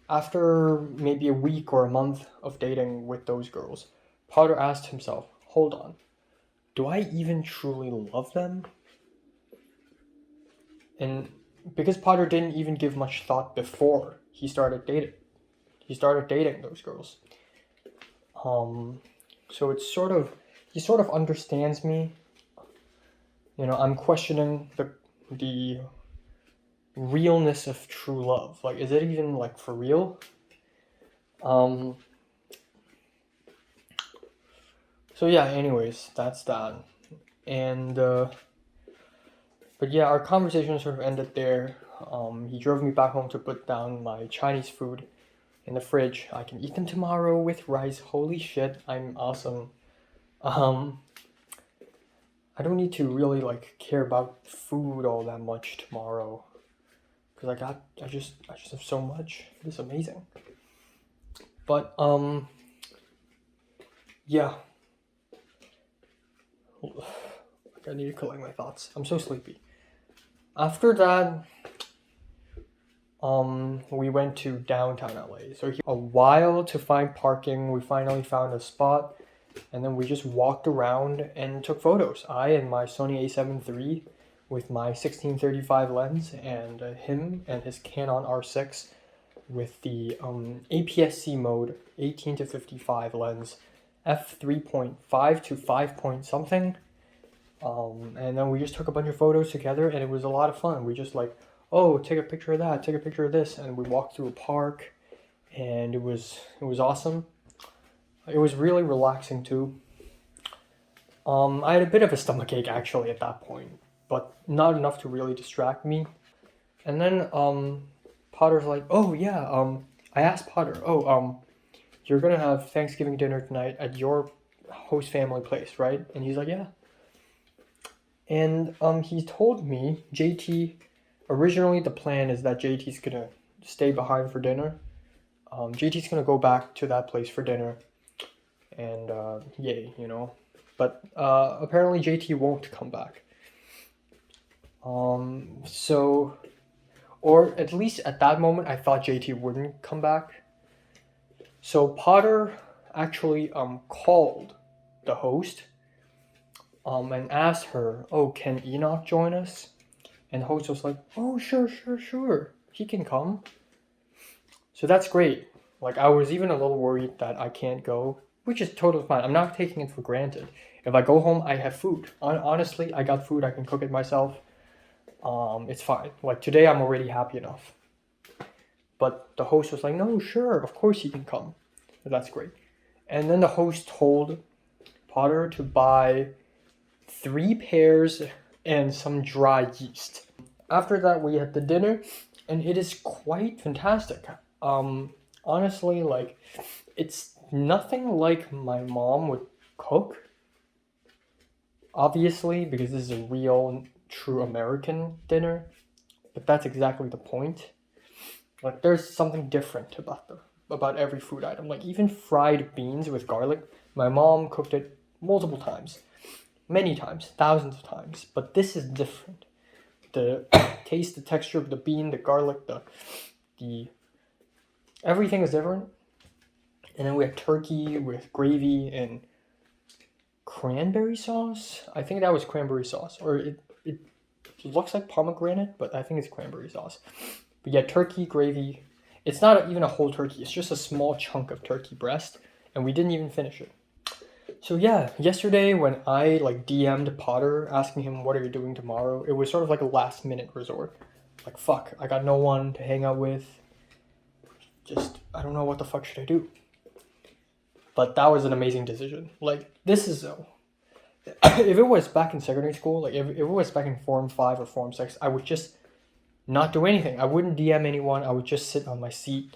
after maybe a week or a month of dating with those girls, Potter asked himself, hold on, do I even truly love them? And because Potter didn't even give much thought before he started dating those girls. So it's sort of, he sort of understands me. You know, I'm questioning the realness of true love. Like, is it even like for real? So yeah, anyways, that's that. And but yeah, our conversation sort of ended there. He drove me back home to put down my Chinese food in the fridge. I can eat them tomorrow with rice. Holy shit, I'm awesome. I don't need to really like care about food all that much tomorrow, because I just have so much. It's amazing. But yeah. I need to collect my thoughts. I'm so sleepy. After that, we went to downtown LA. So a while to find parking. We finally found a spot, and then we just walked around and took photos. I and my Sony a7 III with my 1635 lens, and him and his Canon R6 with the APS-C mode 18 to 55 lens, f3.5 to 5 point something. And then we just took a bunch of photos together, and it was a lot of fun. We just like, oh, take a picture of that, take a picture of this, and we walked through a park, and it was awesome. It was really relaxing too. I had a bit of a stomachache actually at that point, but not enough to really distract me. And then Potter's like, oh yeah, I asked Potter, you're gonna have Thanksgiving dinner tonight at your host family place, right? And he's like, yeah. And he told me, JT, originally the plan is that JT's gonna stay behind for dinner. JT's gonna go back to that place for dinner. And yay, you know. But apparently JT won't come back. So, or at least at that moment, I thought JT wouldn't come back. So Potter actually called the host and asked her, oh, can Enoch join us? And the host was like, oh, sure, he can come. So that's great. Like, I was even a little worried that I can't go, which is totally fine. I'm not taking it for granted. If I go home, I have food. Honestly, I got food. I can cook it myself. It's fine. Like, today, I'm already happy enough. But the host was like, no, sure, of course he can come. So that's great. And then the host told Potter to buy 3 pears and some dry yeast. After that, we had the dinner, and it is quite fantastic. Honestly, like, it's nothing like my mom would cook. Obviously, because this is a real, true American dinner. But that's exactly the point. Like, there's something different about every food item. Like, even fried beans with garlic, my mom cooked it multiple times. Many times, thousands of times. But this is different. The taste, the texture of the bean, the garlic, the everything is different. And then we had turkey with gravy and cranberry sauce. I think that was cranberry sauce. Or it looks like pomegranate, but I think it's cranberry sauce. But yeah, turkey, gravy. It's not even a whole turkey. It's just a small chunk of turkey breast. And we didn't even finish it. So yeah, yesterday when I like DM'd Potter asking him what are you doing tomorrow, it was sort of like a last minute resort. Like, fuck, I got no one to hang out with. Just, I don't know what the fuck should I do. But that was an amazing decision. Like, this is if it was back in secondary school, like if it was back in Form 5 or Form 6, I would just not do anything. I wouldn't DM anyone. I would just sit on my seat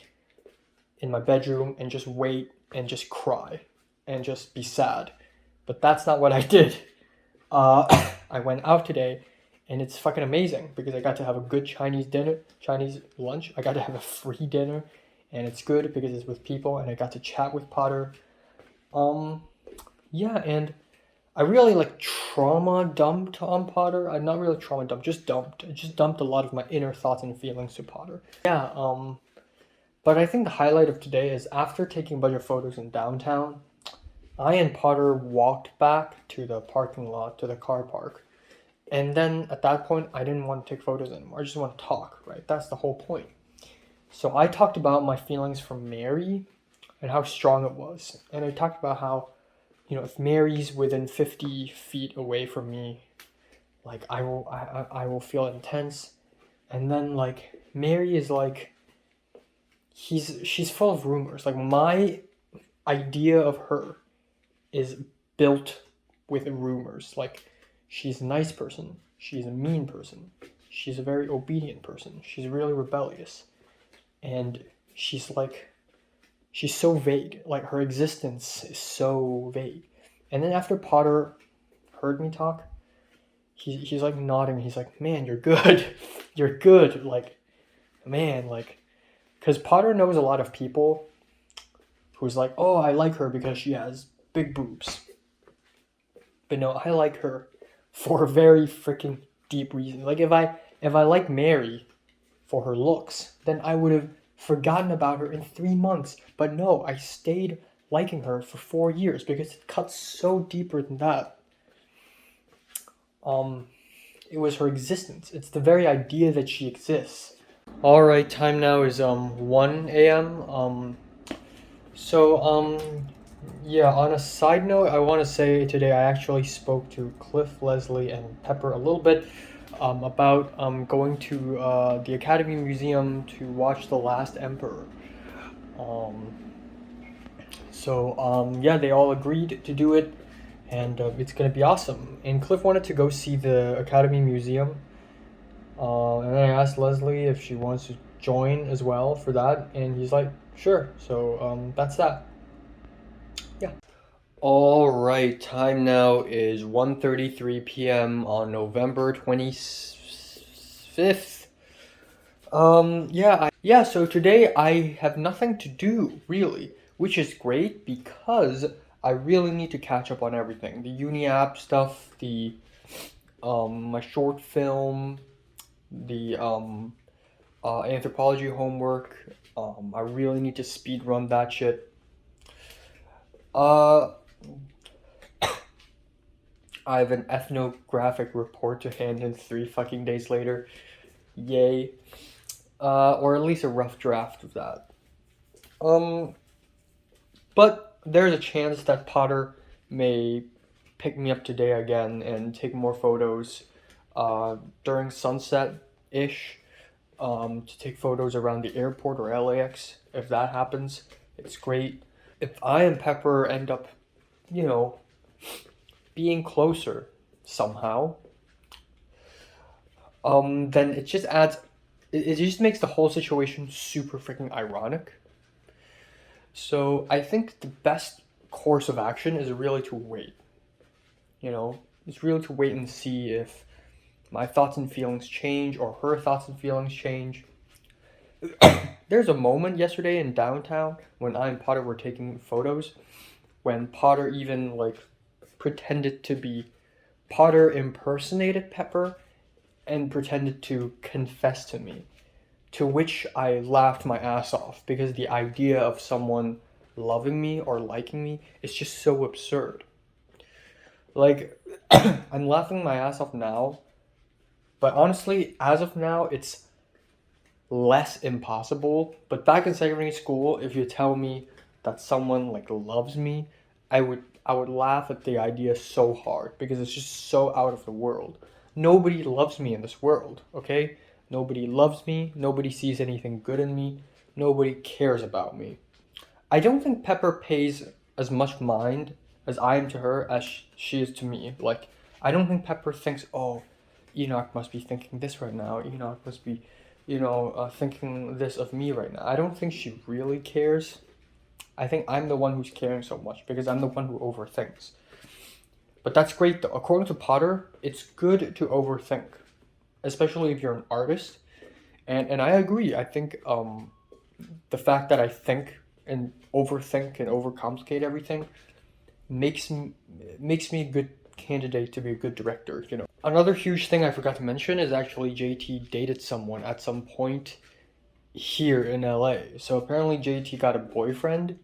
in my bedroom and just wait and just cry and just be sad. But that's not what I did. I went out today and it's fucking amazing because I got to have a good Chinese lunch. I got to have a free dinner and it's good because it's with people and I got to chat with Potter. Yeah, and I really like trauma dumped on Potter. I'm not really trauma dumped, just dumped. I just dumped a lot of my inner thoughts and feelings to Potter. Yeah, but I think the highlight of today is after taking a bunch of photos in downtown, I and Potter walked back to the parking lot, to the car park. And then at that point, I didn't want to take photos anymore. I just want to talk, right? That's the whole point. So I talked about my feelings for Mary and how strong it was. And I talked about how, you know, if Mary's within 50 feet away from me, like I will feel intense. And then like Mary is like, she's full of rumors. Like my idea of her is built with rumors. Like she's a nice person, she's a mean person, she's a very obedient person, she's really rebellious, and she's so vague. Like her existence is so vague. And then after Potter heard me talk, he's like nodding. He's like, man, you're good. You're good. Like, man, like, because Potter knows a lot of people who's like, oh, I like her because she has big boobs. But no, I like her for a very freaking deep reason. Like if I like Mary for her looks, then I would have forgotten about her in 3 months. But no, I stayed liking her for 4 years because it cuts so deeper than that. It was her existence. It's the very idea that she exists. Alright, time now is 1 a.m. Yeah, on a side note, I want to say today I actually spoke to Cliff, Leslie, and Pepper a little bit about going to the Academy Museum to watch The Last Emperor. So yeah, they all agreed to do it, and it's gonna be awesome. And Cliff wanted to go see the Academy Museum, and I asked Leslie if she wants to join as well for that, and he's like, sure. So that's that. Yeah. All right, time now is 1:33 p.m. on November 25th. Yeah, so today I have nothing to do, really, which is great because I really need to catch up on everything. The uni app stuff, the my short film, the anthropology homework. I really need to speed run that shit. I have an ethnographic report to hand in 3 fucking days later. Yay. Or at least a rough draft of that. But there's a chance that Potter may pick me up today again and take more photos during sunset-ish, to take photos around the airport or LAX. If that happens, it's great. If I and Pepper end up, being closer somehow, then it just adds, it just makes the whole situation super freaking ironic. So I think the best course of action is really to wait. It's really to wait and see if my thoughts and feelings change or her thoughts and feelings change. There's a moment yesterday in downtown when I and Potter were taking photos, when Potter even pretended to be, Potter impersonated Pepper and pretended to confess to me, to which I laughed my ass off because the idea of someone loving me or liking me is just so absurd. I'm laughing my ass off now, but honestly, as of now, it's less impossible. But back in secondary school, if you tell me that someone loves me, I would laugh at the idea so hard because it's just so out of the world. Nobody loves me in this world, okay? Nobody loves me. Nobody sees anything good in me. Nobody cares about me. I don't think Pepper pays as much mind as I am to her as she is to me. I don't think Pepper thinks, oh, Enoch must be thinking this right now. Enoch must be, thinking this of me right now. I don't think she really cares. I think I'm the one who's caring so much because I'm the one who overthinks. But that's great though. According to Potter, it's good to overthink, especially if you're an artist. And I agree. I think the fact that I think and overthink and overcomplicate everything makes me a good candidate to be a good director. Another huge thing I forgot to mention is actually JT dated someone at some point here in LA. So apparently JT got a boyfriend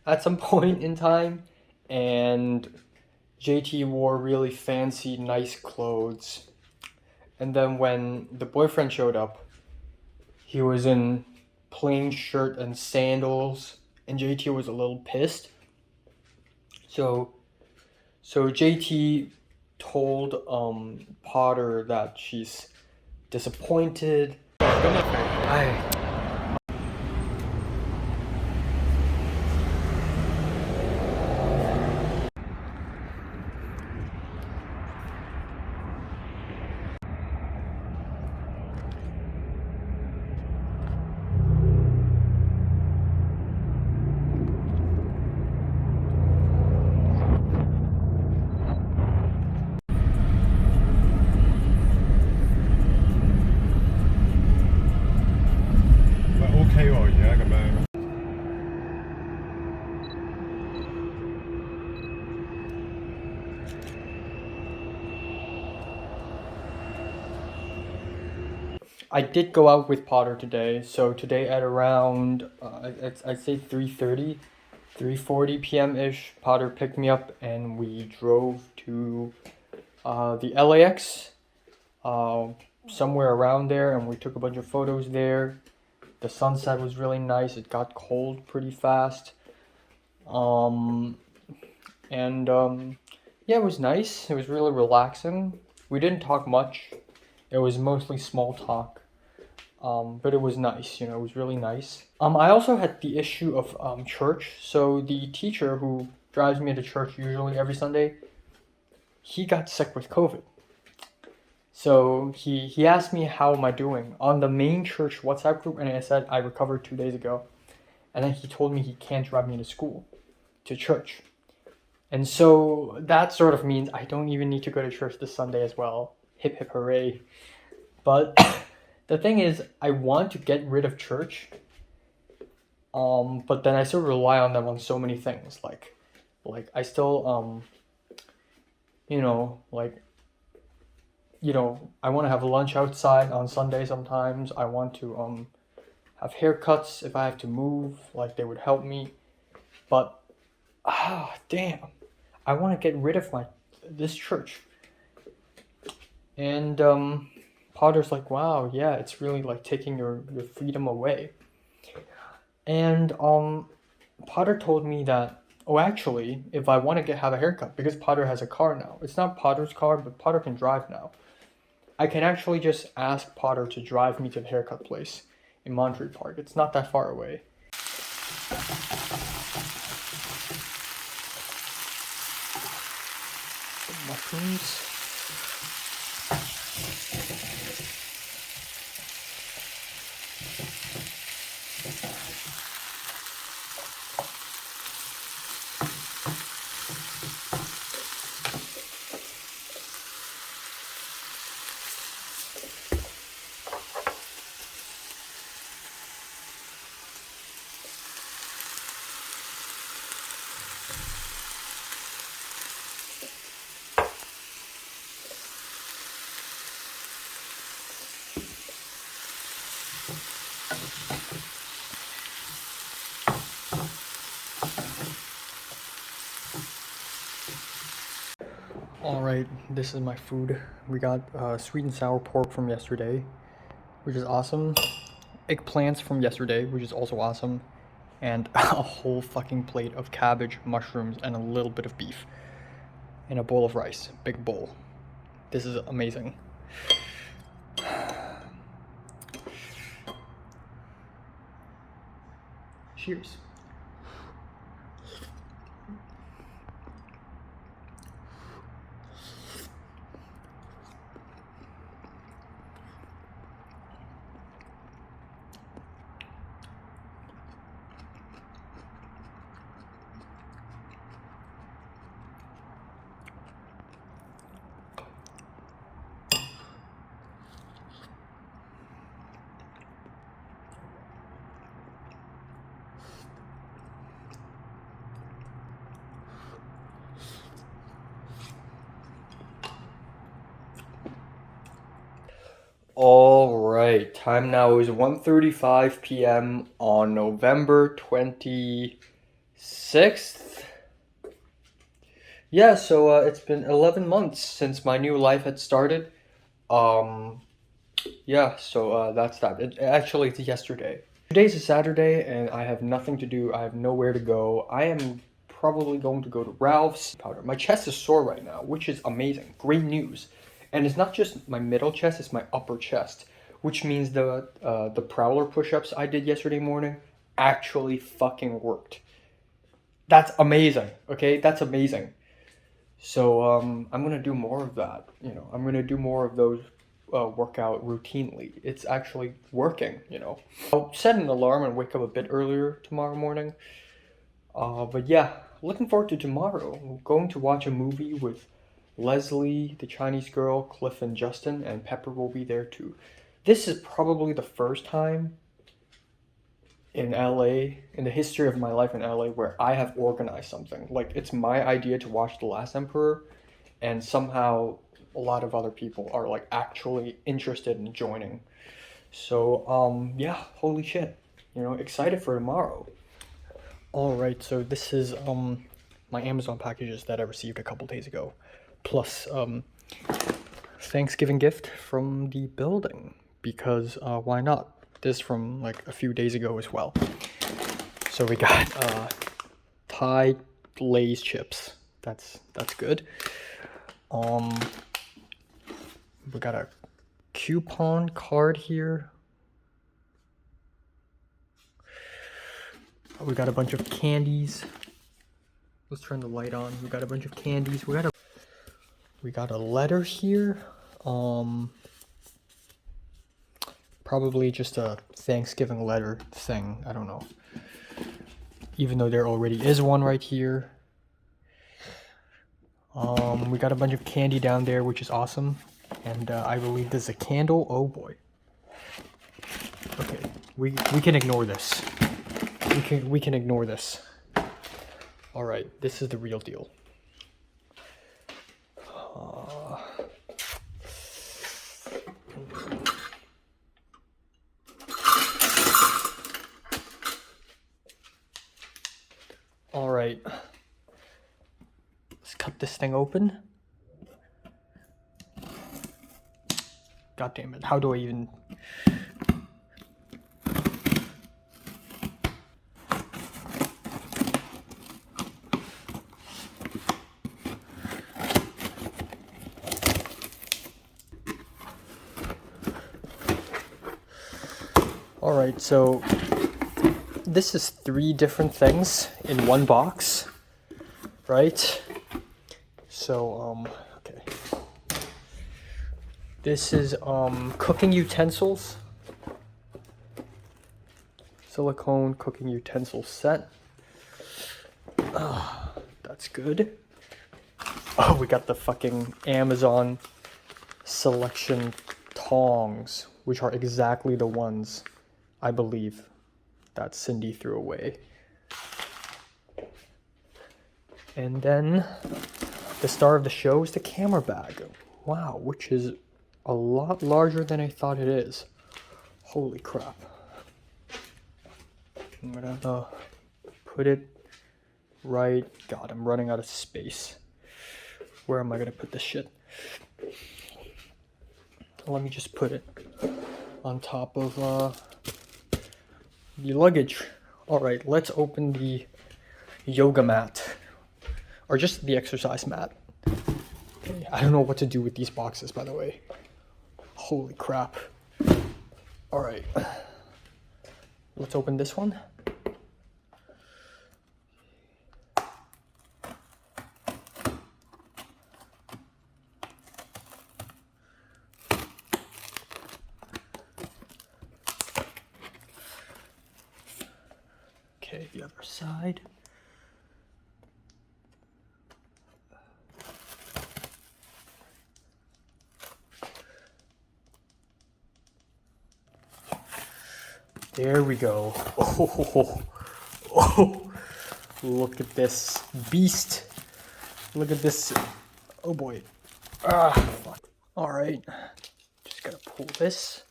at some point in time, and JT wore really fancy, nice clothes. And then when the boyfriend showed up, he was in plain shirt and sandals, and JT was a little pissed. So JT told Potter that she's disappointed. OK 喎，而家咁樣。I did go out with Potter today, so today at around, I'd say 3:30, 3:40 p.m.-ish, Potter picked me up and we drove to the LAX, somewhere around there, and we took a bunch of photos there. The sunset was really nice. It got cold pretty fast. Yeah, it was nice. It was really relaxing. We didn't talk much. It was mostly small talk. But it was nice, you know, it was really nice. I also had the issue of church. So the teacher who drives me to church usually every Sunday, he got sick with COVID. So he asked me how am I doing on the main church WhatsApp group, and I said I recovered 2 days ago. And then he told me he can't drive me to school, to church. And so that sort of means I don't even need to go to church this Sunday as well. Hip hip hooray. But the thing is, I want to get rid of church. But then I still rely on them on so many things. Like I still I want to have lunch outside on Sunday sometimes. I want to have haircuts if I have to move, like they would help me. But damn, I want to get rid of this church. And Potter's like, wow, yeah, it's really like taking your freedom away. And Potter told me that, oh, actually, if I want to have a haircut, because Potter has a car now, it's not Potter's car, but Potter can drive now. I can actually just ask Potter to drive me to the haircut place in Monterey Park. It's not that far away. Some mushrooms. Alright, this is my food. We got sweet and sour pork from yesterday, which is awesome. Eggplants from yesterday, which is also awesome. And a whole fucking plate of cabbage, mushrooms, and a little bit of beef. And a bowl of rice. Big bowl. This is amazing. Cheers. Alright, time now is 1:35 p.m. on November 26th. Yeah, so it's been 11 months since my new life had started. Yeah, so that's that. Actually, it's yesterday. Today's a Saturday and I have nothing to do. I have nowhere to go. I am probably going to go to Ralph's. My chest is sore right now, which is amazing. Great news. And it's not just my middle chest, it's my upper chest, which means the prowler push-ups I did yesterday morning actually fucking worked. That's amazing, okay? That's amazing. So I'm gonna do more of that, you know. I'm gonna do more of those workout routinely. It's actually working, you know. I'll set an alarm and wake up a bit earlier tomorrow morning. But yeah, looking forward to tomorrow. We're going to watch a movie with Leslie, the Chinese girl, Cliff and Justin, and Pepper will be there too. This is probably the first time in LA, in the history of my life in LA, where I have organized something. Like, it's my idea to watch The Last Emperor, and somehow a lot of other people are like actually interested in joining. So, yeah, holy shit. You know, excited for tomorrow. Alright, so this is my Amazon packages that I received a couple days ago. Plus, Thanksgiving gift from the building, because why not? This from like a few days ago as well. So we got Thai Lay's chips. That's good. We got a coupon card here We got a bunch of candies. Let's turn the light on. We got a bunch of candies. We got a letter here. Probably just a Thanksgiving letter thing. I don't know. Even though there already is one right here. We got a bunch of candy down there, which is awesome. And I believe there's a candle. Oh boy. Okay, we can ignore this. We can ignore this. All right, this is the real deal. All right, let's cut this thing open. God damn it, how do I even... All right, so this is 3 different things in one box, right? So, okay. This is cooking utensils. Silicone cooking utensil set. That's good. Oh, we got the fucking Amazon selection tongs, which are exactly the ones I believe that Cindy threw away. And then the star of the show is the camera bag. Wow, which is a lot larger than I thought it is. Holy crap. I'm gonna put it right... God, I'm running out of space. Where am I gonna put this shit? Let me just put it on top of the luggage. All right, let's open the yoga mat, or just the exercise mat. Okay, I don't know what to do with these boxes, by the way. Holy crap. All right, let's open this one. Okay, the other side. There we go. Oh, look at this beast. Look at this. Oh boy. Fuck. All right. Just gotta pull this.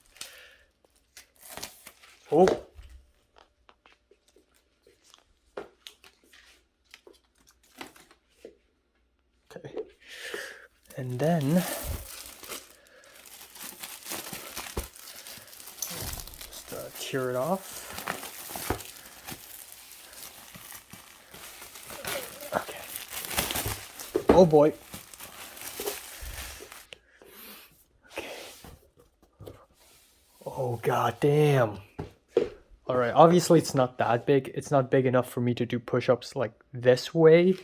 Oh. Okay. And then tear it off. Okay. Oh boy. Okay. Oh god damn. Alright, obviously it's not that big. It's not big enough for me to do push-ups like this way,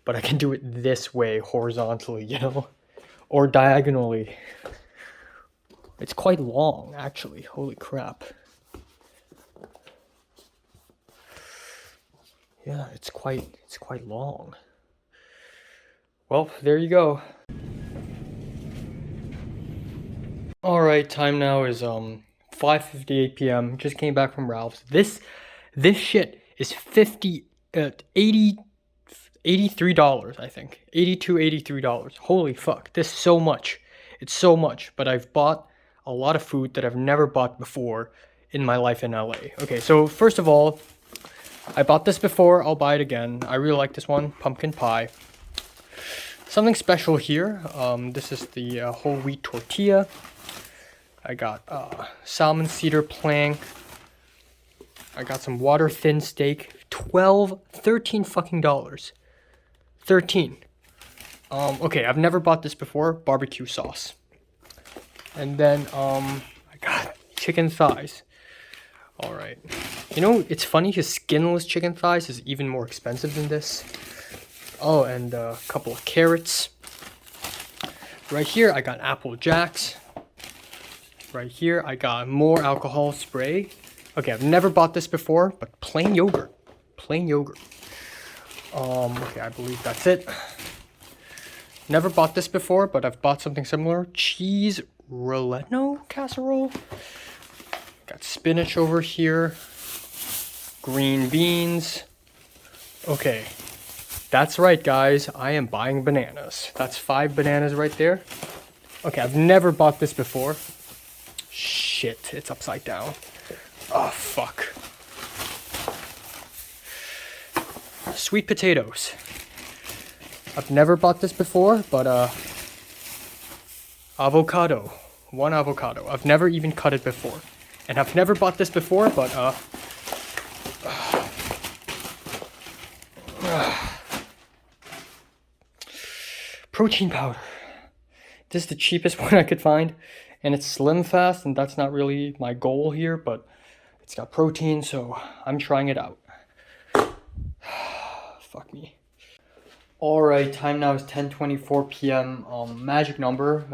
but I can do it this way horizontally, you know? Or diagonally. It's quite long, actually. Holy crap. Yeah, it's quite long. Well, there you go. All right, time now is 5:58 p.m. Just came back from Ralph's. This shit is $83, I think. $83. Holy fuck, this is so much. It's so much, but I've bought a lot of food that I've never bought before in my life in LA. Okay, so first of all, I bought this before, I'll buy it again. I really like this one, pumpkin pie. Something special here, this is the whole wheat tortilla. I got salmon cedar plank. I got some water thin steak. $13 fucking dollars. 13. Okay, I've never bought this before, barbecue sauce. And then I got chicken thighs. All right. You know, it's funny, his skinless chicken thighs is even more expensive than this. Oh, and a couple of carrots. Right here, I got Apple Jacks. Right here, I got more alcohol spray. Okay, I've never bought this before, but plain yogurt. Plain yogurt. Okay, I believe that's it. Never bought this before, but I've bought something similar. Cheese Relleno casserole. Got spinach over here. Green beans. Okay, that's right, guys. I am buying bananas. That's 5 bananas right there. Okay, I've never bought this before. Shit, it's upside down. Oh, fuck. Sweet potatoes. I've never bought this before, but avocado. 1 avocado. I've never even cut it before. And I've never bought this before, but protein powder. This is the cheapest one I could find, and it's slim fast, and that's not really my goal here, but it's got protein, so I'm trying it out. Fuck me. Alright, time now is 10:24 p.m. Magic number.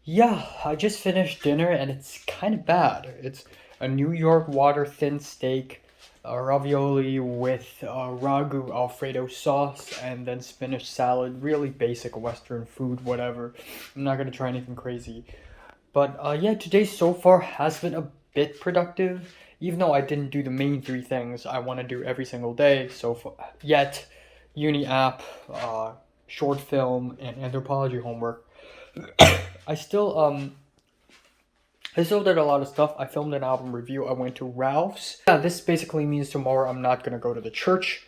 Yeah, I just finished dinner and it's kind of bad. It's a New York water thin steak, ravioli with ragu Alfredo sauce, and then spinach salad. Really basic Western food, whatever. I'm not gonna try anything crazy. But yeah, today so far has been a bit productive. Even though I didn't do the main 3 things I want to do every single day so far yet. Uni app, short film, and anthropology homework. I still did a lot of stuff. I filmed an album review. I went to Ralph's. Yeah, this basically means tomorrow I'm not gonna go to the church.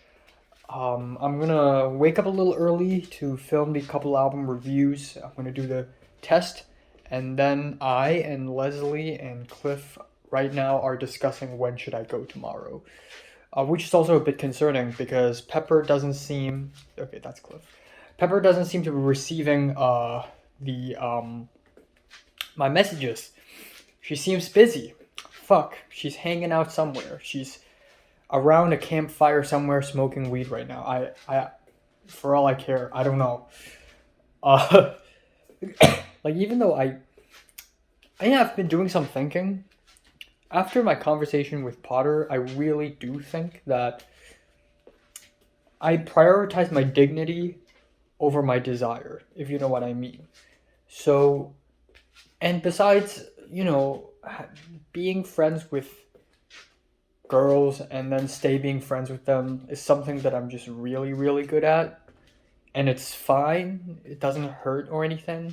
I'm gonna wake up a little early to film the couple album reviews. I'm gonna do the test, and then I and Leslie and Cliff right now are discussing when should I go tomorrow. Which is also a bit concerning because Pepper doesn't seem... Okay, that's Cliff. Pepper doesn't seem to be receiving my messages. She seems busy. Fuck, she's hanging out somewhere. She's around a campfire somewhere smoking weed right now. I for all I care, I don't know. Like, even though I've been doing some thinking. After my conversation with Potter, I really do think that I prioritize my dignity over my desire, if you know what I mean. So, and besides, you know, being friends with girls and then stay being friends with them is something that I'm just really, really good at. And it's fine. It doesn't hurt or anything.